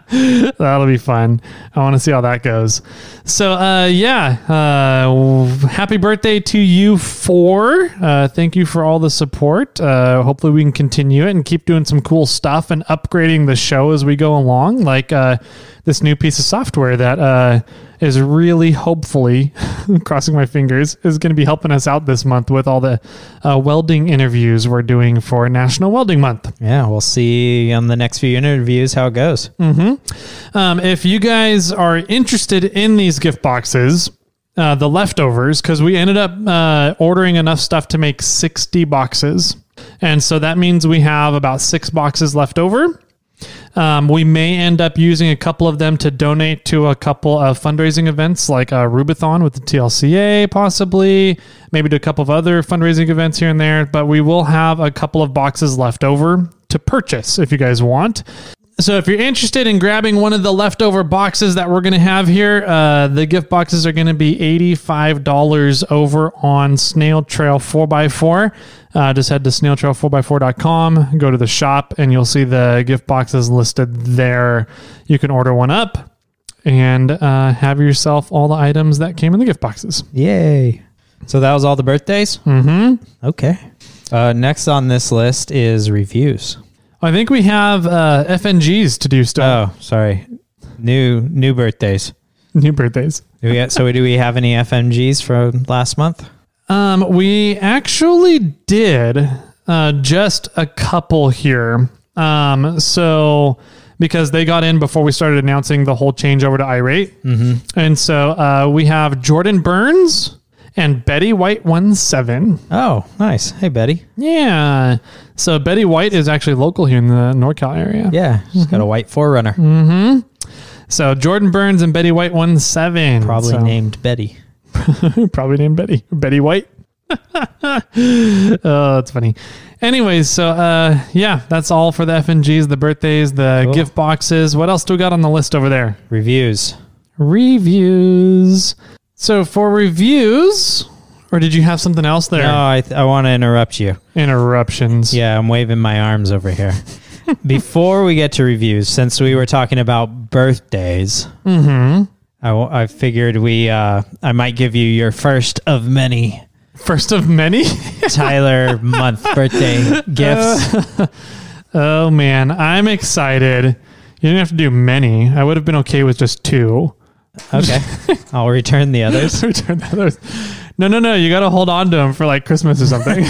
That'll be fun. I want to see how that goes. So, happy birthday to you 4. Thank you for all the support. Hopefully we can continue it and keep doing some cool stuff and upgrading the show as we go along. Like this new piece of software that is really, hopefully, crossing my fingers, is going to be helping us out this month with all the welding interviews we're doing for National Welding Month. Yeah, we'll see on the next few interviews how it goes. Mm-hmm. If you guys are interested in these gift boxes, the leftovers, because we ended up ordering enough stuff to make 60 boxes. And so that means we have about 6 boxes left over. We may end up using a couple of them to donate to a couple of fundraising events like a Rubathon with the TLCA, possibly, maybe to a couple of other fundraising events here and there, but we will have a couple of boxes left over to purchase if you guys want. So if you're interested in grabbing one of the leftover boxes that we're going to have here, the gift boxes are going to be $85 over on Snail Trail 4x4. Just head to snailtrail4x4.com, go to the shop, and you'll see the gift boxes listed there. You can order one up and have yourself all the items that came in the gift boxes. Yay. So that was all the birthdays? Mm-hmm. Okay. Next on this list is reviews. I think we have FNGs to do still. Oh, sorry. New birthdays. New birthdays. Do we have any FNGs from last month? We actually did just a couple here. So because they got in before we started announcing the whole changeover to iRate. Mm-hmm. And so we have Jordan Burns and Betty White 17. Oh, nice. Hey, Betty. Yeah. So Betty White is actually local here in the NorCal area. Yeah. She's got a white 4Runner. Mm-hmm. So Jordan Burns and Betty White 17. Probably named Betty. Probably named Betty. Betty White. Oh, that's funny. Anyways, so that's all for the FNGs, the birthdays, the gift boxes. What else do we got on the list over there? Reviews. So for reviews, or did you have something else there? No, I want to interrupt you. Interruptions. Yeah, I'm waving my arms over here. Before we get to reviews, since we were talking about birthdays, I figured I might give you your first of many. First of many? Tyler month birthday gifts. Oh, man. I'm excited. You didn't have to do many. I would have been okay with just 2. Okay. I'll return the others. No. You got to hold on to them for like Christmas or something.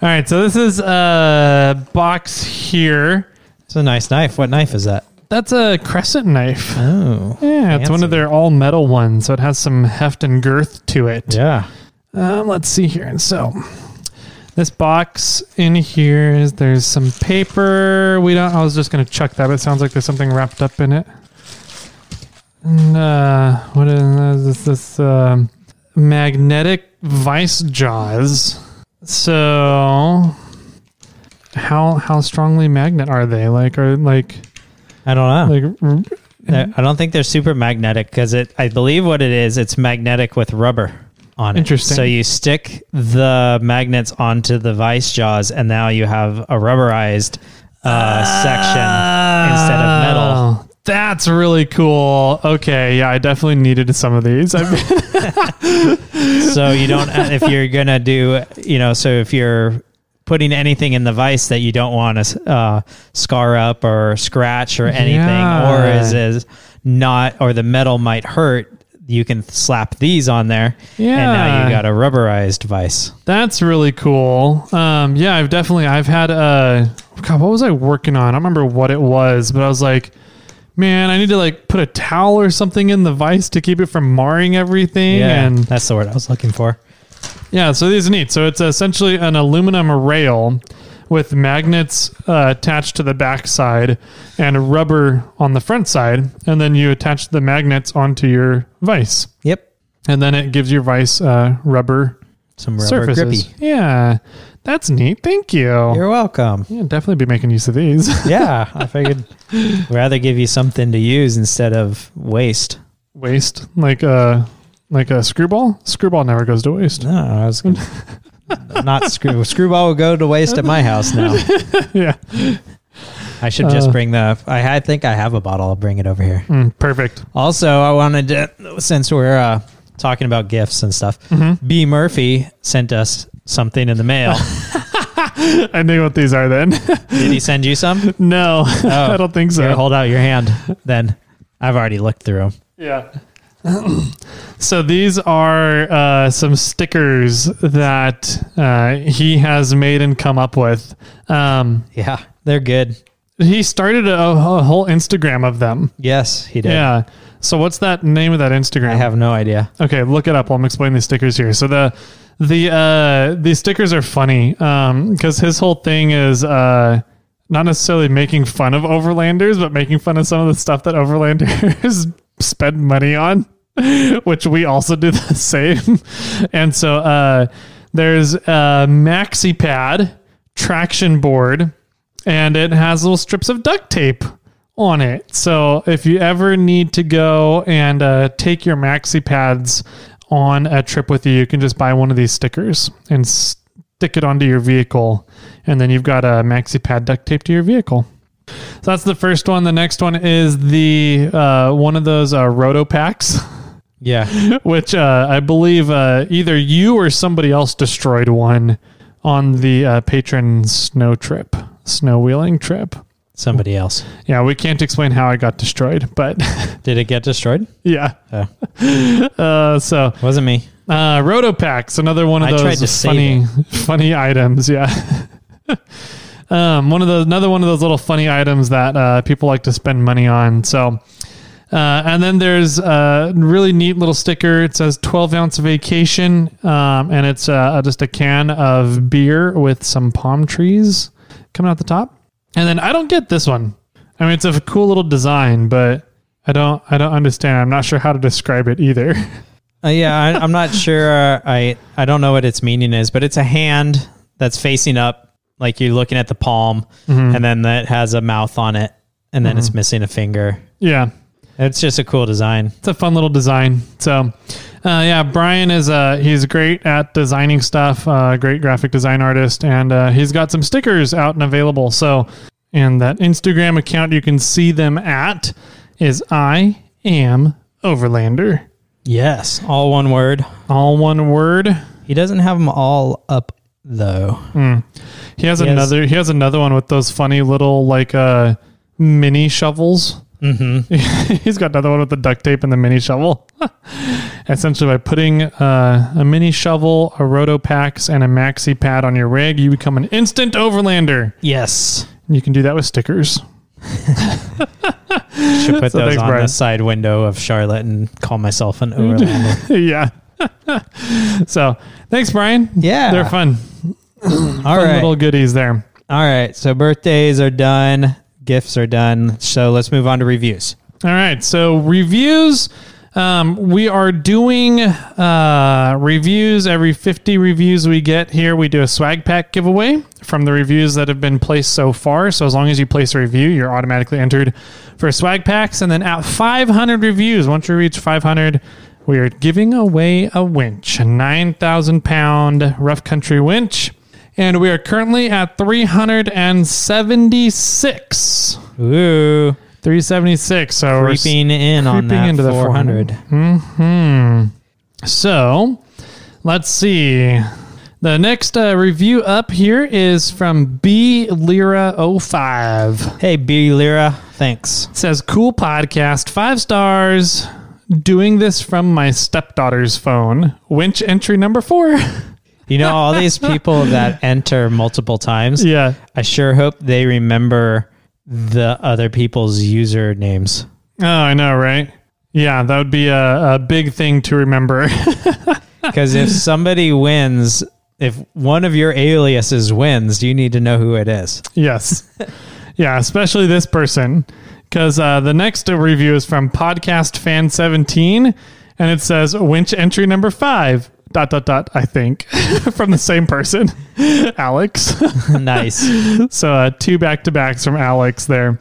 All right. So this is a box here. It's a nice knife. What knife is that? That's a crescent knife. Oh. Yeah. It's one of their all metal ones. So it has some heft and girth to it. Yeah. Let's see here. And so this box in here there's some paper. I was just going to chuck that, but it sounds like there's something wrapped up in it. And what is this? Magnetic vise jaws. So how strongly magnet are they? I don't know. I don't think they're super magnetic because I believe what it is, it's magnetic with rubber on it. Interesting. So you stick the magnets onto the vise jaws and now you have a rubberized section instead of metal. That's really cool. Okay, yeah, I definitely needed some of these. So you don't, if you're going to do, so if you're putting anything in the vise that you don't want to scar up or scratch or anything, or is not, or the metal might hurt, you can slap these on there. Yeah. And now you got a rubberized vise. That's really cool. Yeah, I've had God, what was I working on? I don't remember what it was, but I was like, man, I need to like put a towel or something in the vise to keep it from marring everything. Yeah, and that's the word I was looking for. Yeah, so these are neat. So it's essentially an aluminum rail with magnets attached to the back side and rubber on the front side. And then you attach the magnets onto your vise. Yep. And then it gives your vise rubber Some rubber surfaces. grippy. Yeah, that's neat. Thank you. You're welcome. Yeah, definitely be making use of these. Yeah, I figured rather give you something to use instead of waste. Waste? Like a screwball? Screwball never goes to waste. No, I was gonna, not screwball will go to waste at my house now. Yeah. I should just bring I think I have a bottle. I'll bring it over here. Perfect. Also, I wanted to, since we're talking about gifts and stuff, B. Murphy sent us something in the mail. I know what these are then. Did he send you some? No, I don't think so. Here, hold out your hand then. I've already looked through them. Yeah. So these are some stickers that he has made and come up with. Yeah, they're good. He started a whole Instagram of them. Yes, he did. Yeah. So what's that name of that Instagram? I have no idea. Okay, look it up while I'm explaining the stickers here. So these stickers are funny because his whole thing is not necessarily making fun of overlanders, but making fun of some of the stuff that overlanders spend money on, which we also do the same. And so there's a maxi pad traction board, and it has little strips of duct tape on it. So if you ever need to go and take your maxi pads on a trip with you, you can just buy one of these stickers and stick it onto your vehicle, and then you've got a maxi pad duct tape to your vehicle. So that's the first one. The next one is the one of those roto packs. Yeah. Which I believe either you or somebody else destroyed one on the patron snow wheeling trip. Somebody else. Yeah, we can't explain how it got destroyed, but Did it get destroyed? yeah. Oh. So Wasn't me. roto packs, another one of I tried to those save funny items. Yeah. Another one of those little funny items that people like to spend money on. So, and then there's a really neat little sticker. It says 12-ounce vacation, and it's just a can of beer with some palm trees coming out the top. And then I don't get this one. I mean, it's a cool little design, but I don't understand. I'm not sure how to describe it either. Yeah, I'm not sure. I don't know what its meaning is, but it's a hand that's facing up, like you're looking at the palm, and then that has a mouth on it, and then it's missing a finger. Yeah. It's just a cool design. It's a fun little design. So, yeah, Brian is he's great at designing stuff, great graphic design artist, and he's got some stickers out and available. So, and that Instagram account you can see them at is I Am Overlander. Yes, all one word. All one word. He doesn't have them all up though. He has another one with those funny little like mini shovels. He's got another one with the duct tape and the mini shovel. Essentially, by putting a mini shovel, a roto packs, and a maxi pad on your rig, you become an instant overlander. Yes. And you can do that with stickers. Should put those on the side window of Charlotte and call myself an overlander. Yeah. So thanks, Brian. Yeah. They're fun. All right. Little goodies there. All right. So birthdays are done. Gifts are done. So let's move on to reviews. All right. So reviews. We are doing reviews. Every 50 reviews we get here, we do a swag pack giveaway from the reviews that have been placed so far. So as long as you place a review, you're automatically entered for swag packs. And then at 500 reviews, once we reach 500, we are giving away a winch, a 9,000 pound rough country winch. And we are currently at 376. Ooh. 376. So creeping in on that into 400. So let's see. The next review up here is from B Lira 05. Hey, B Lira. Thanks. It says, cool podcast, 5 stars. Doing this from my stepdaughter's phone. Winch entry number 4. You know, all these people that enter multiple times. Yeah. I sure hope they remember the other people's usernames. Oh, I know, right? Yeah, that would be a big thing to remember. Because if somebody wins, if one of your aliases wins, you need to know who it is. Yes. Yeah, especially this person. Because the next review is from Podcast Fan 17, and it says, Winch entry number 5, ... I think, from the same person, Alex. Nice. So 2 back-to-backs from Alex there.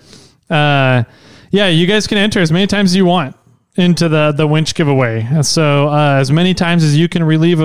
Yeah, you guys can enter as many times as you want into the Winch giveaway. So as many times as you can leave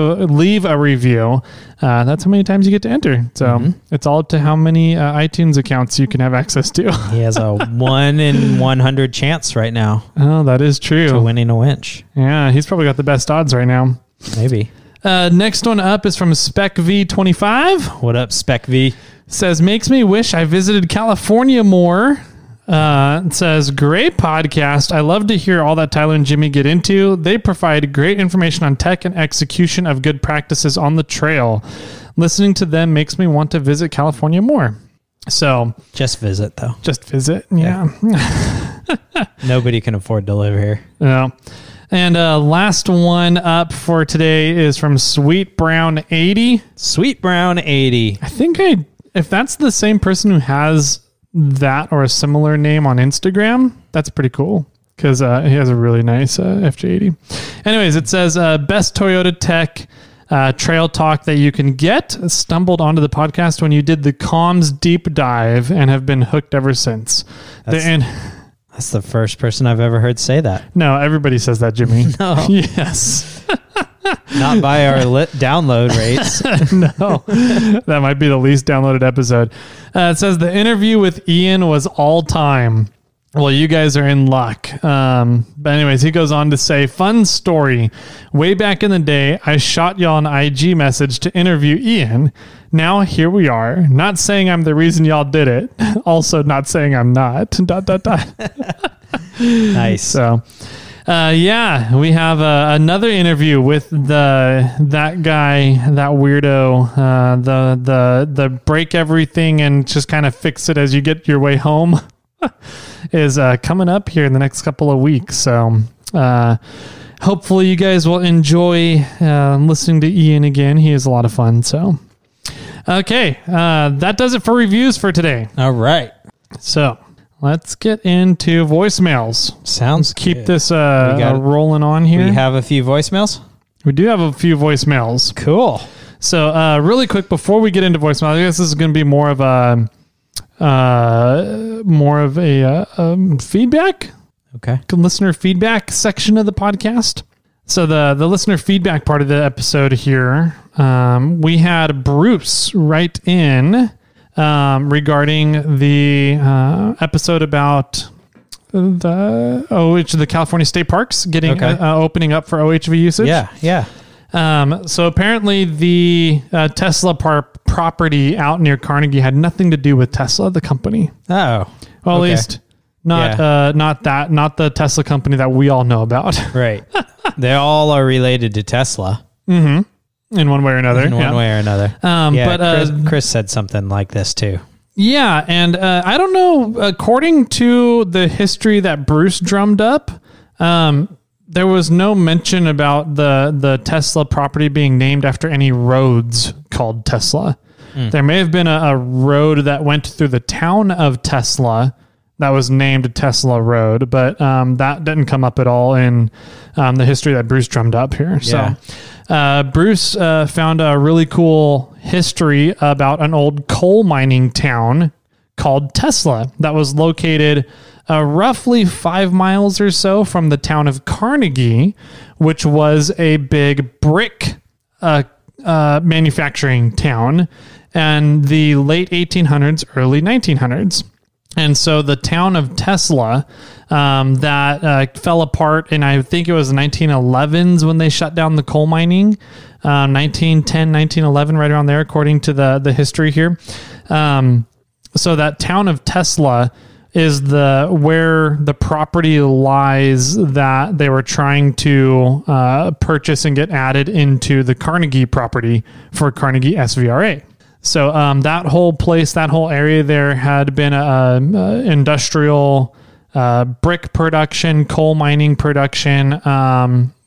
a review, that's how many times you get to enter. So it's all up to how many iTunes accounts you can have access to. He has a 1 in 100 chance right now. Oh, that is true. To winning a winch. Yeah, he's probably got the best odds right now. Maybe. Next one up is from Spec V25. What up, Spec V? Says, makes me wish I visited California more. It says, great podcast. I love to hear all that Tyler and Jimmy get into. They provide great information on tech and execution of good practices on the trail. Listening to them makes me want to visit California more. So just visit, though. Just visit. Yeah. Nobody can afford to live here. Yeah. And last one up for today is from Sweet Brown 80. Sweet Brown 80. I think if that's the same person who has that or a similar name on Instagram, that's pretty cool because he has a really nice FJ80. Anyways, it says best Toyota tech trail talk that you can get. Stumbled onto the podcast when you did the comms deep dive and have been hooked ever since. That's the first person I've ever heard say that. No, everybody says that, Jimmy. No. Yes. Not by our download rates. No, that might be the least downloaded episode. It says the interview with Ian was all time. Well, you guys are in luck. But anyways, he goes on to say, fun story. Way back in the day, I shot y'all an IG message to interview Ian. Now here we are. Not saying I'm the reason y'all did it. Also not saying I'm not. ... Nice. So, yeah, we have another interview with that guy, that weirdo, the break everything and just kind of fix it as you get your way home is coming up here in the next couple of weeks. So, hopefully you guys will enjoy listening to Ian again. He is a lot of fun. So, okay, that does it for reviews for today. All right. So let's get into voicemails. Sounds Let's keep this rolling on here. We have a few voicemails? We do have a few voicemails. Cool. So really quick, before we get into voicemail, I guess this is going to be more of a feedback. Okay. Listener feedback section of the podcast. So the listener feedback part of the episode here, we had Bruce write in regarding the episode about the California State Parks getting opening up for OHV usage. Yeah. So apparently the Tesla property out near Carnegie had nothing to do with Tesla, the company. Oh, well, at least not the Tesla company that we all know about. Right. They all are related to Tesla. Mm-hmm. In one way or another. But Chris said something like this too. Yeah, and I don't know. According to the history that Bruce drummed up, there was no mention about the Tesla property being named after any roads called Tesla. There may have been a road that went through the town of Tesla that was named Tesla Road, but that didn't come up at all in the history that Bruce drummed up here. Yeah. So Bruce found a really cool history about an old coal mining town called Tesla that was located roughly 5 miles or so from the town of Carnegie, which was a big brick manufacturing town in the late 1800s, early 1900s. And so the town of Tesla that fell apart, and I think it was the 1911s when they shut down the coal mining, 1910, 1911, right around there, according to the history here. So that town of Tesla is where the property lies that they were trying to purchase and get added into the Carnegie property for Carnegie SVRA. So that whole place, that whole area there had been industrial brick production, coal mining production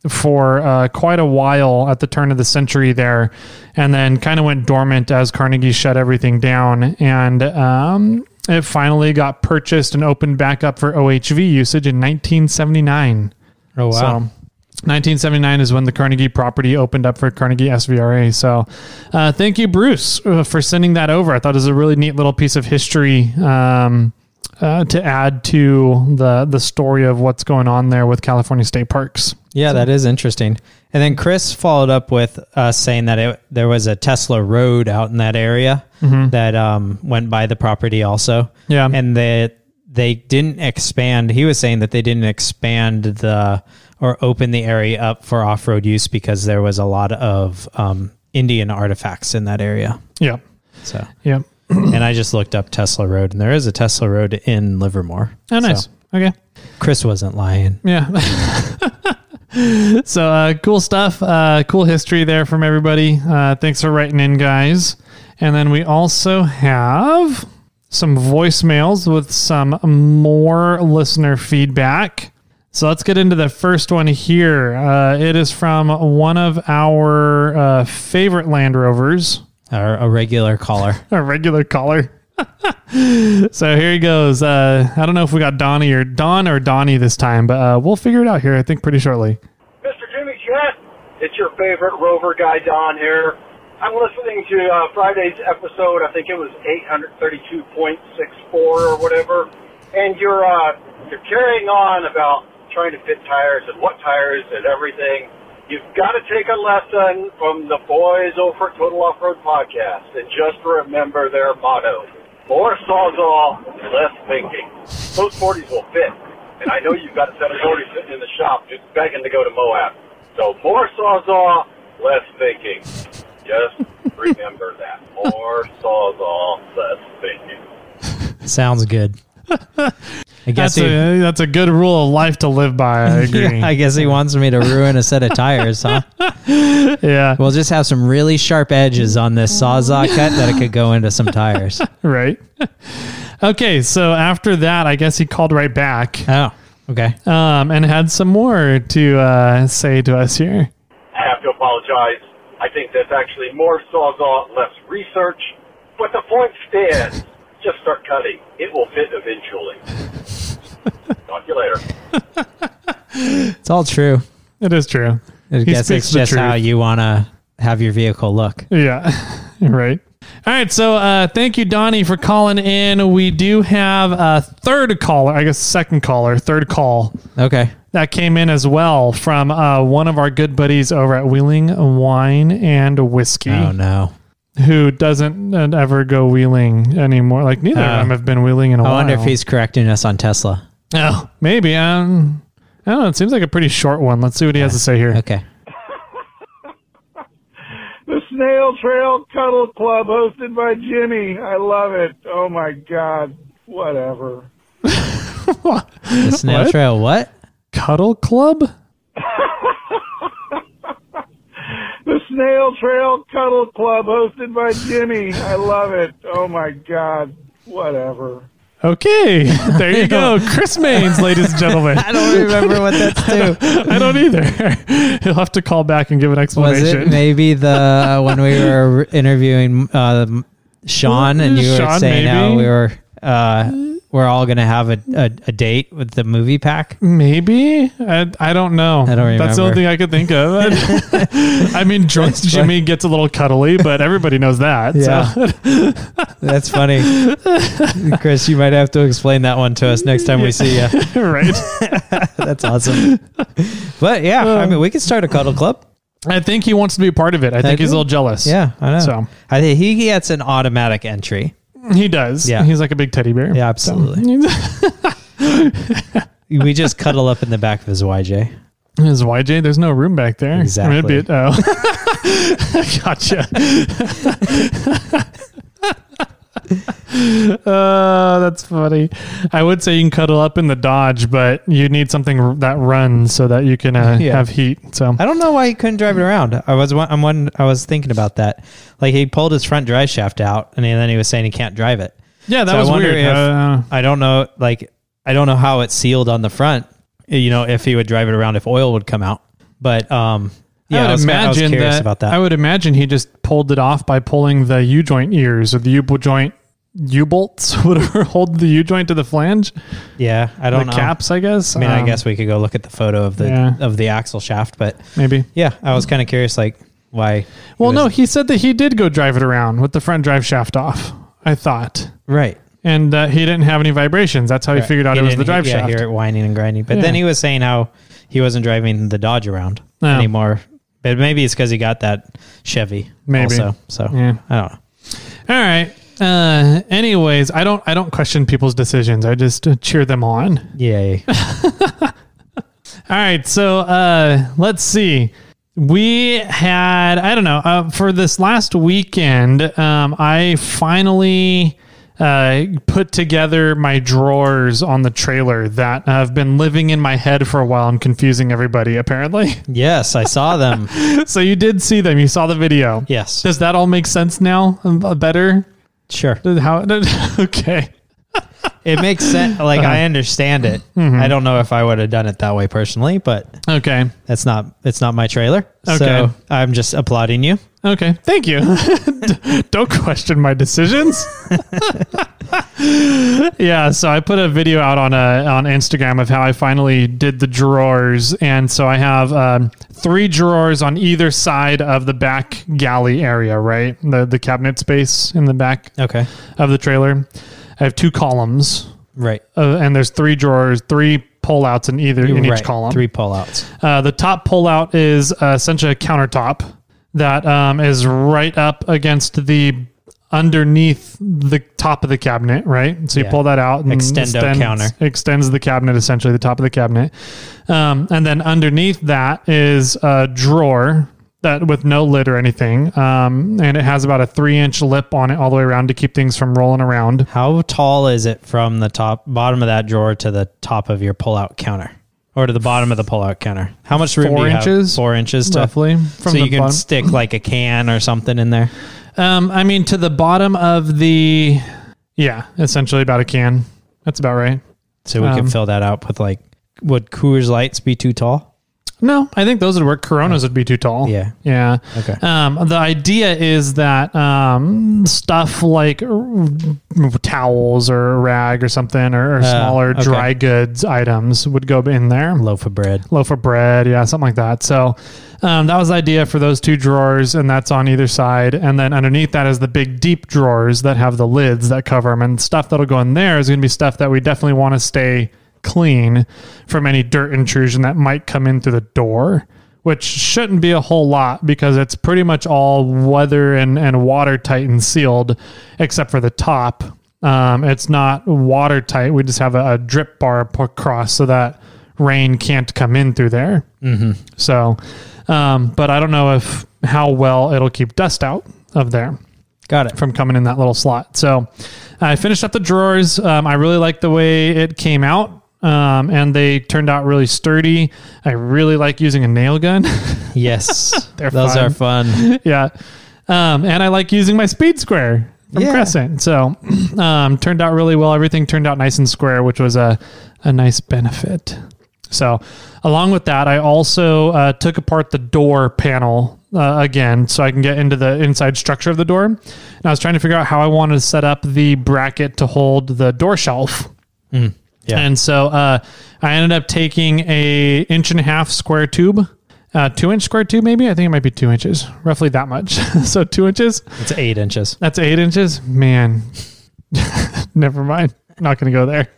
for quite a while at the turn of the century there, and then kind of went dormant as Carnegie shut everything down. And it finally got purchased and opened back up for OHV usage in 1979. Oh, wow. So 1979 is when the Carnegie property opened up for Carnegie SVRA. So thank you, Bruce, for sending that over. I thought it was a really neat little piece of history to add to the story of what's going on there with California State Parks. Yeah, that is interesting. And then Chris followed up with saying that there was a Tesla road out in that area that went by the property also. Yeah. And that they didn't expand. He was saying that they didn't expand or open the area up for off-road use because there was a lot of Indian artifacts in that area. Yeah. So, yeah. And I just looked up Tesla Road, and there is a Tesla Road in Livermore. Oh, nice. So, okay. Chris wasn't lying. Yeah. So cool stuff. Cool history there from everybody. Thanks for writing in, guys. And then we also have some voicemails with some more listener feedback. So let's get into the first one here. It is from one of our favorite Land Rovers. A regular caller. A regular caller. So here he goes. I don't know if we got Don or Donnie this time, but we'll figure it out here, I think, pretty shortly. Mr. Jimmy Jet, it's your favorite rover guy, Don here. I'm listening to Friday's episode. I think it was 832.64 or whatever. And you're carrying on about trying to fit tires and what tires and everything. You've got to take a lesson from the boys over at Total Off-Road Podcast and just remember their motto. More sawzall, less thinking. Those 40s will fit. And I know you've got a set of 40s sitting in the shop just begging to go to Moab. So more sawzall, less thinking. Just remember that. More sawzall, less thinking. Sounds good. I guess that's a good rule of life to live by. I agree. Yeah, I guess he wants me to ruin a set of tires, huh? Yeah. We'll just have some really sharp edges on this sawzall cut that it could go into some tires. Right. Okay, so after that, I guess he called right back. Oh, okay. And had some more to say to us here. I have to apologize. I think that's actually more sawzall, less research. But the point stands. Just start cutting. It will fit eventually. Talk to you later. It's all true. It is true. I guess it's just how you want to have your vehicle look. Yeah, right. All right, so thank you, Donnie, for calling in. We do have a third caller, I guess third call. Okay. That came in as well from one of our good buddies over at Wheeling Wine and Whiskey. Oh, no. Who doesn't ever go wheeling anymore. Like, neither of them have been wheeling in a while. I wonder if he's correcting us on Tesla. Oh, maybe. I don't know. It seems like a pretty short one. Let's see what he has to say here. Okay. The Snail Trail Cuddle Club hosted by Jimmy. I love it. Oh, my God. Whatever. The Snail Trail what? Cuddle Club? The Snail Trail Cuddle Club hosted by Jimmy. I love it. Oh, my God. Whatever. Okay. There you go. Chris Maines, ladies and gentlemen. I don't remember what that's to. I don't either. He'll have to call back and give an explanation. Was it maybe when we were interviewing Sean and you were saying how we were... we're all going to have a date with the movie pack? Maybe. I don't know. I don't remember. That's the only thing I could think of. I mean, drunk Jimmy gets a little cuddly, but everybody knows that. Yeah. So. That's funny. Chris, you might have to explain that one to us next time we see you. Right. That's awesome. But yeah, I mean, we could start a cuddle club. I think he wants to be a part of it. I think he's a little jealous. Yeah, I know. So I think he gets an automatic entry. He does. Yeah. He's like a big teddy bear. Yeah, absolutely. So. We just cuddle up in the back of his YJ. His YJ? There's no room back there. Exactly. I mean, gotcha. That's funny. I would say you can cuddle up in the Dodge, but you need something that runs so that you can have heat. So I don't know why he couldn't drive it around. I was thinking about that. Like he pulled his front drive shaft out, and then he was saying he can't drive it. Yeah, that was weird. I don't know. Like I don't know how it's sealed on the front. You know, if he would drive it around, if oil would come out. But yeah, I was curious about that. I would imagine he just pulled it off by pulling the U-joint ears or the U-joint U-bolts, whatever, hold the U-joint to the flange. Yeah, I don't know. The caps, I guess. I mean, I guess we could go look at the photo of the axle shaft, but maybe. Yeah, I was kind of curious, like why. Well, no, he said that he did go drive it around with the front drive shaft off. I thought. Right. And he didn't have any vibrations. That's how he figured out it was the drive shaft. Yeah, hear it whining and grinding. But then he was saying how he wasn't driving the Dodge around anymore. But maybe it's because he got that Chevy also. So I don't know. All right. Anyways, I don't question people's decisions. I just cheer them on. Yay. All right. So let's see. We had, I don't know, for this last weekend, I finally put together my drawers on the trailer that have been living in my head for a while and confusing everybody, apparently. Yes, I saw them. So you did see them. You saw the video. Yes. Does that all make sense now? Better? Sure. Okay. It makes sense. Like, I understand it. Mm-hmm. I don't know if I would have done it that way personally, but okay. It's not my trailer. Okay. So I'm just applauding you. Okay. Thank you. Don't question my decisions. Yeah. So I put a video out on Instagram of how I finally did the drawers. And so I have 3 drawers on either side of the back galley area, right? The cabinet space in the back of the trailer. I have 2 columns. Right. And there's 3 drawers, 3 pullouts in each column. 3 pullouts. The top pullout is essentially a countertop that is right up against underneath the top of the cabinet, right? So you pull that out and extends the cabinet, essentially the top of the cabinet. And then underneath that is a drawer that with no lid or anything. And it has about a 3-inch lip on it all the way around to keep things from rolling around. How tall is it from the bottom of that drawer to the top of your pullout counter? Or to the bottom of the pullout counter? How much room do you have? 4 inches. Roughly. So you can stick like a can or something in there? I mean, to the bottom of essentially about a can. That's about right. So we can fill that out with would Coors Lights be too tall? No, I think those would work. Coronas would be too tall. Yeah. Yeah. Okay. The idea is that stuff like towels or a rag or something or smaller dry goods items would go in there. Loaf of bread. Yeah, something like that. So that was the idea for those 2 drawers, and that's on either side. And then underneath that is the big deep drawers that have the lids that cover them. And stuff that'll go in there is going to be stuff that we definitely want to stay clean from any dirt intrusion that might come in through the door, which shouldn't be a whole lot because it's pretty much all weather and watertight and sealed except for the top. It's not watertight. We just have a drip bar across so that rain can't come in through there. Mm-hmm. So, but I don't know how well it'll keep dust out of there. Got it. From coming in that little slot. So I finished up the drawers. I really like the way it came out. And they turned out really sturdy. I really like using a nail gun. Yes. Those are fun. Yeah. And I like using my speed square from Crescent. So, turned out really well. Everything turned out nice and square, which was a nice benefit. So along with that, I also took apart the door panel again so I can get into the inside structure of the door. And I was trying to figure out how I wanted to set up the bracket to hold the door shelf. Mm. Yeah. And so I ended up taking a 1.5-inch square tube, 2-inch square tube, maybe. I think it might be 2 inches, roughly that much. So 2 inches. It's 8 inches. That's 8 inches. Man, never mind. Not going to go there.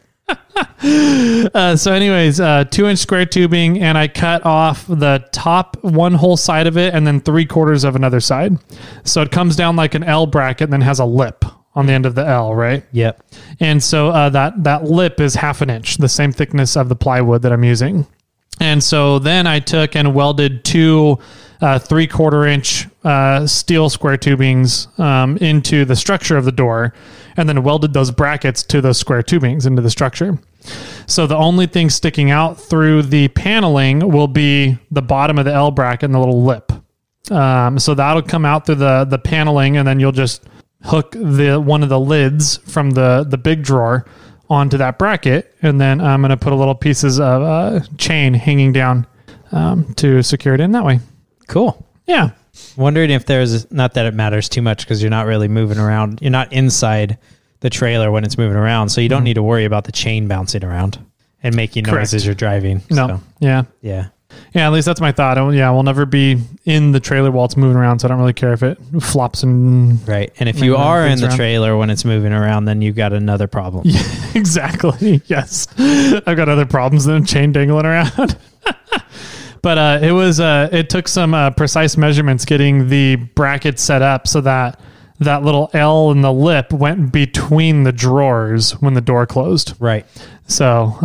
So anyways, 2-inch square tubing, and I cut off the top one whole side of it and then 3/4 of another side. So it comes down like an L bracket and then has a lip on the end of the L, right? Yep. And so that lip is 1/2 inch, the same thickness of the plywood that I'm using. And so then I took and welded two 3/4 inch steel square tubings into the structure of the door, and then welded those brackets to those square tubings into the structure. So the only thing sticking out through the paneling will be the bottom of the L bracket and the little lip. So that'll come out through the paneling, and then you'll just hook one of the lids from the big drawer onto that bracket, and then I'm going to put a little pieces of chain hanging down to secure it in that way. Cool. Yeah. Wondering if there's, not that it matters too much because you're not really moving around. You're not inside the trailer when it's moving around, so you don't need to worry about the chain bouncing around and making noise as you're driving. No. So, Yeah. yeah. Yeah, at least that's my thought. We'll never be in the trailer while it's moving around, so I don't really care if it flops and... Right. And if you are in the trailer when it's moving around, then you've got another problem. Yeah, exactly. Yes. I've got other problems than chain dangling around. But it took some precise measurements getting the bracket set up so that little L in the lip went between the drawers when the door closed. Right. So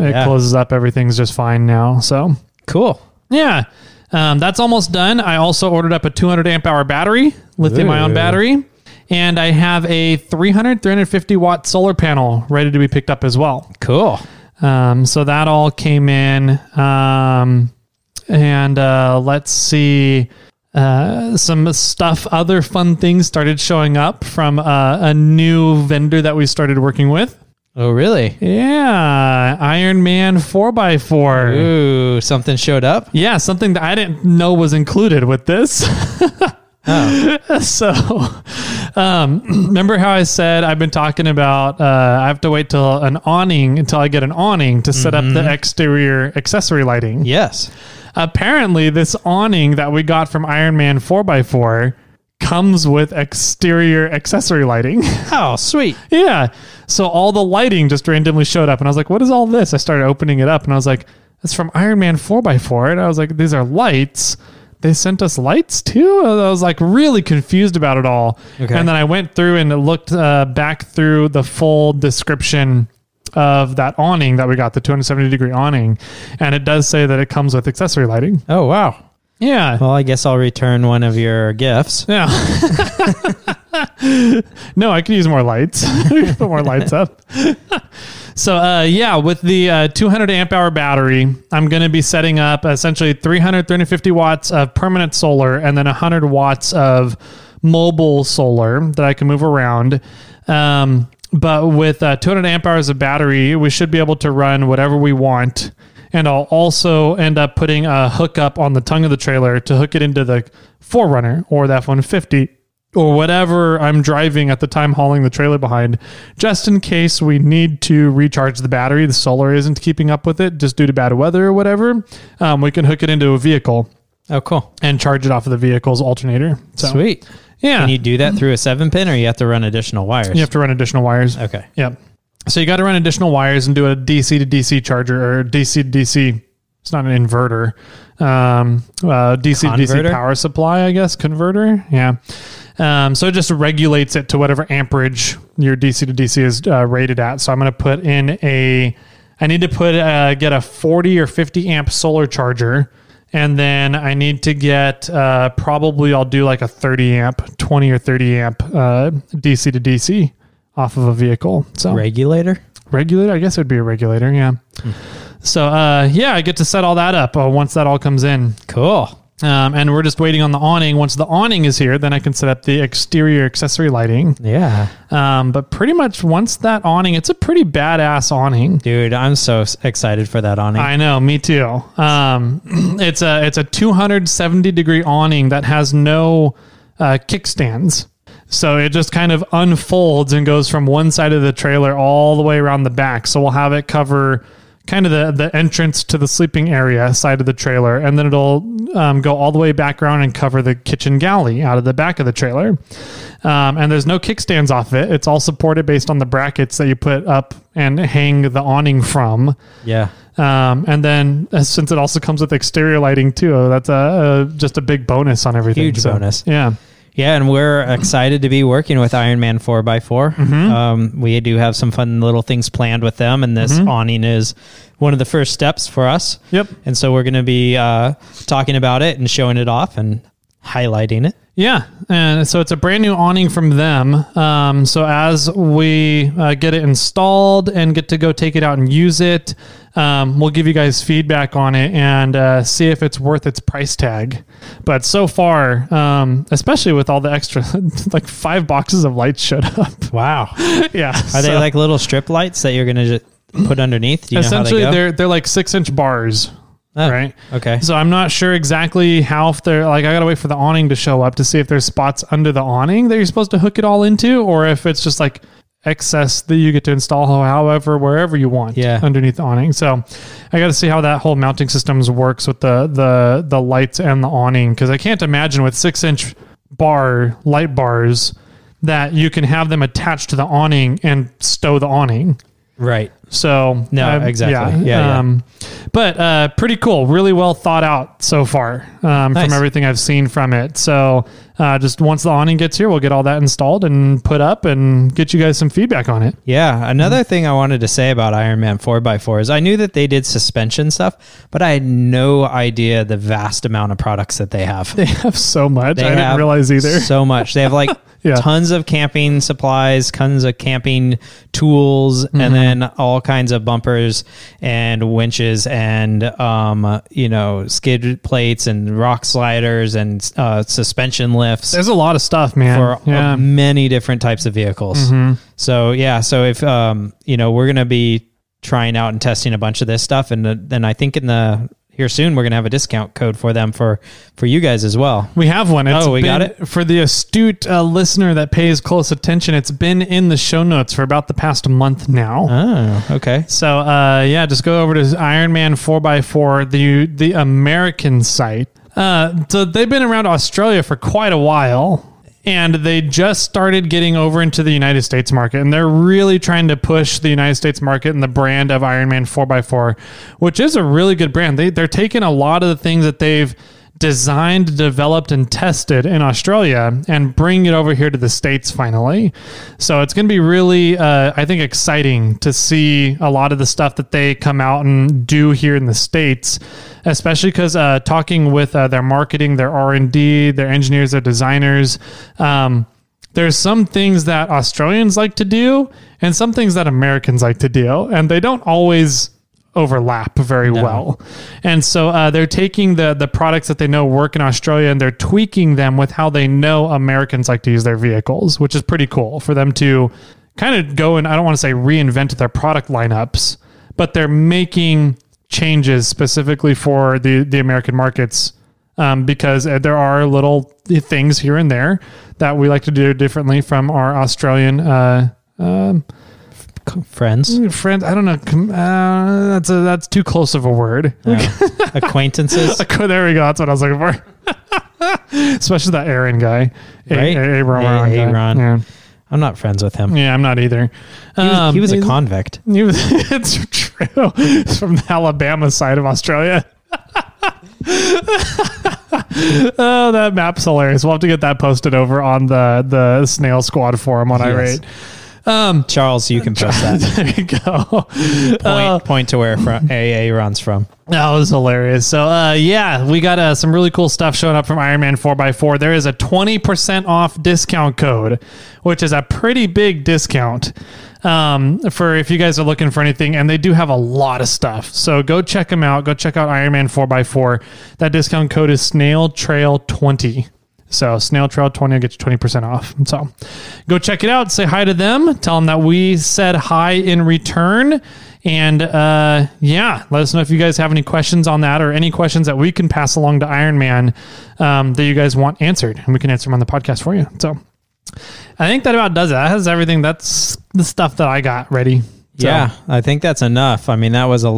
it closes up. Everything's just fine now. So cool. Yeah. That's almost done. I also ordered up a 200 amp hour battery, lithium ion battery, and I have a 350 watt solar panel ready to be picked up as well. Cool. So that all came in. And let's see, some stuff, other fun things started showing up from a new vendor that we started working with. Oh, really? Yeah. Iron Man 4x4. Ooh, something showed up? Yeah, something that I didn't know was included with this. So, remember how I said I've been talking about I have to wait until I get an awning to set up the exterior accessory lighting. Yes. Apparently, this awning that we got from Iron Man 4x4 comes with exterior accessory lighting. Oh, sweet. Yeah. So all the lighting just randomly showed up, and I was like, what is all this? I started opening it up, and I was like, it's from Iron Man 4x4. And I was like, these are lights. They sent us lights too? I was like really confused about it all. Okay. And then I went through and looked back through the full description of that awning that we got, the 270-degree awning. And it does say that it comes with accessory lighting. Oh, wow. Yeah. Well, I guess I'll return one of your gifts. Yeah. No, I could use more lights. Put more lights up. So, with the 200 amp hour battery, I'm going to be setting up essentially 350 watts of permanent solar and then 100 watts of mobile solar that I can move around. But with 200 amp hours of battery, we should be able to run whatever we want. And I'll also end up putting a hookup on the tongue of the trailer to hook it into the 4Runner or the F-150 or whatever I'm driving at the time hauling the trailer behind, just in case we need to recharge the battery. The solar isn't keeping up with it just due to bad weather or whatever. We can hook it into a vehicle. Oh, cool. And charge it off of the vehicle's alternator. So, sweet. Yeah. Can you do that through a 7-pin or you have to run additional wires? You have to run additional wires. Okay. Yep. So you got to run additional wires and do a DC to DC charger or DC to DC. It's not an inverter. DC to DC power supply, I guess. Converter. Yeah. So it just regulates it to whatever amperage your DC to DC is rated at. So I'm going to put in I need to get a 40 or 50 amp solar charger. And then I need to get, probably I'll do like a 30 amp, 20 or 30 amp DC to DC off of a vehicle. So regulator, I guess it would be a regulator. Yeah. So, I get to set all that up once that all comes in. Cool. And we're just waiting on the awning. Once the awning is here, then I can set up the exterior accessory lighting. Yeah. But pretty much once that awning, it's a pretty badass awning. Dude, I'm so excited for that awning. I know, me too. It's a 270-degree awning that has no kickstands. So it just kind of unfolds and goes from one side of the trailer all the way around the back. So we'll have it cover kind of the entrance to the sleeping area side of the trailer, and then it'll go all the way back around and cover the kitchen galley out of the back of the trailer. And there's no kickstands off it. It's all supported based on the brackets that you put up and hang the awning from. Yeah. And then since it also comes with exterior lighting too, that's just a big bonus on everything. Huge bonus. Yeah. Yeah, and we're excited to be working with Ironman 4x4. We do have some fun little things planned with them, and this awning is one of the first steps for us. Yep. And so we're going to be talking about it and showing it off and highlighting it. Yeah, and so it's a brand new awning from them. So as we get it installed and get to go take it out and use it, we'll give you guys feedback on it and see if it's worth its price tag. But so far, especially with all the extra, like 5 boxes of lights showed up. Wow. Yeah. Are they like little strip lights that you're going to just put underneath? Do you essentially, know how they go? they're like 6-inch bars. Oh, right. Okay. So I'm not sure exactly how, if they're like, I got to wait for the awning to show up to see if there's spots under the awning that you're supposed to hook it all into, or if it's just like excess that you get to install however, wherever you want underneath the awning. So I got to see how that whole mounting systems works with the lights and the awning. Cause I can't imagine with 6-inch light bars that you can have them attached to the awning and stow the awning. Right. So no, exactly. Yeah. But pretty cool. Really well thought out so far from everything I've seen from it. So just once the awning gets here, we'll get all that installed and put up and get you guys some feedback on it. Yeah. Another thing I wanted to say about Ironman 4x4 is I knew that they did suspension stuff, but I had no idea the vast amount of products that they have. They have so much. I didn't realize either. So much. They have like tons of camping supplies, tons of camping tools, and then all kinds of bumpers and winches and, skid plates and rock sliders and suspension lifts. There's a lot of stuff, man. For many different types of vehicles. So, so if, we're going to be trying out and testing a bunch of this stuff. And then I think here soon, we're going to have a discount code for them for you guys as well. We have one. We got it? For the astute listener that pays close attention, it's been in the show notes for about the past month now. Oh, okay. So, just go over to Ironman 4x4, the American site. So they've been around Australia for quite a while. And they just started getting over into the United States market, and they're really trying to push the United States market and the brand of Ironman 4x4, which is a really good brand. They're taking a lot of the things that they've designed, developed, and tested in Australia and bring it over here to the States finally. So it's going to be really, I think, exciting to see a lot of the stuff that they come out and do here in the States, especially because talking with their marketing, their R&D, their engineers, their designers, there's some things that Australians like to do and some things that Americans like to do, and they don't always overlap very well. And so they're taking the products that they know work in Australia and they're tweaking them with how they know Americans like to use their vehicles, which is pretty cool for them to kind of go and, I don't want to say reinvent their product lineups, but they're making changes specifically for the American markets because there are little things here and there that we like to do differently from our Australian friends. I don't know. That's too close of a word. Acquaintances. There we go. That's what I was looking for. Especially that Aaron guy, right? Aaron. Yeah. I'm not friends with him. Yeah, I'm not either. He was a convict. It's true. He's from the Alabama side of Australia. Oh, that map's hilarious. We'll have to get that posted over on the Snail Squad forum on Irate. Charles, you can post that. There you go. Point to where Aaron's from. That was hilarious. So, we got some really cool stuff showing up from Ironman 4x4. There is a 20% off discount code, which is a pretty big discount for if you guys are looking for anything. And they do have a lot of stuff. So go check them out. Go check out Ironman 4x4. That discount code is SnailTrail20. So Snail Trail 20 will get you 20% off. So go check it out. Say hi to them. Tell them that we said hi in return. And let us know if you guys have any questions on that or any questions that we can pass along to Ironman that you guys want answered. And we can answer them on the podcast for you. So I think that about does it. That has everything. That's the stuff that I got ready. So. Yeah, I think that's enough. I mean, that was a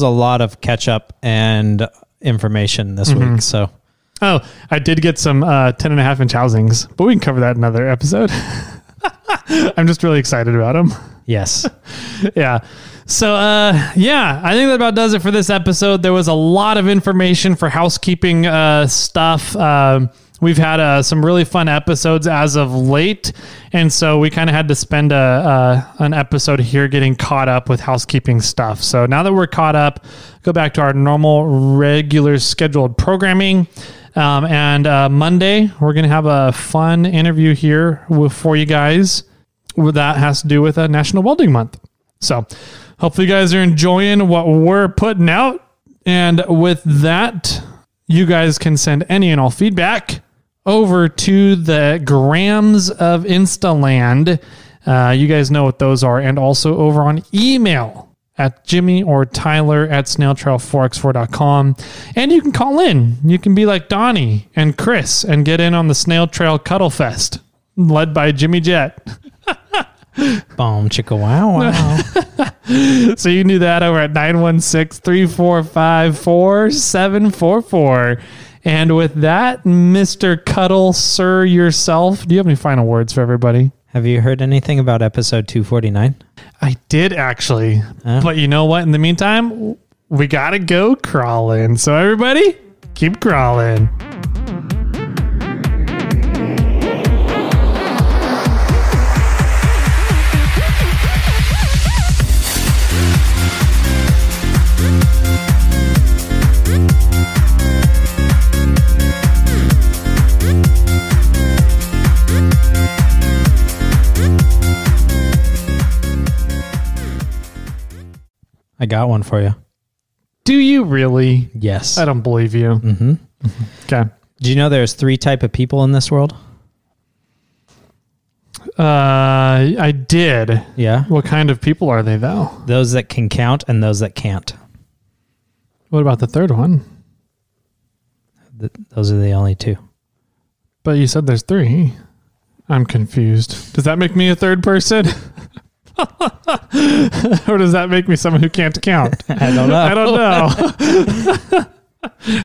lot of catch up and information this week. So. Oh, I did get some 10.5-inch housings, but we can cover that in another episode. I'm just really excited about them. Yes. Yeah. So, yeah, I think that about does it for this episode. There was a lot of information for housekeeping stuff. We've had some really fun episodes as of late, and so we kind of had to spend an episode here getting caught up with housekeeping stuff. So now that we're caught up, go back to our normal, regular scheduled programming. And Monday, we're going to have a fun interview here for you guys. That has to do with National Welding Month. So hopefully you guys are enjoying what we're putting out. And with that, you guys can send any and all feedback over to the Grams of Instaland. You guys know what those are. And also over on email at Jimmy or Tyler at snailtrail4x4.com. And you can call in. You can be like Donnie and Chris and get in on the Snail Trail Cuddle Fest, led by Jimmy Jet. Boom, chicka wow wow. So you can do that over at 916-345-4744. And with that, Mr. Cuddle, sir, yourself, do you have any final words for everybody? Have you heard anything about episode 249? I did actually. But you know what? In the meantime, we got to go crawling. So everybody, keep crawling. I got one for you. Do you really? Yes. I don't believe you. Mm-hmm. Okay. Do you know there's 3 types of people in this world? I did. Yeah. What kind of people are they, though? Those that can count and those that can't. What about the third one? Those are the only 2. But you said there's 3. I'm confused. Does that make me a third person? Or does that make me someone who can't count? I don't know. I don't know.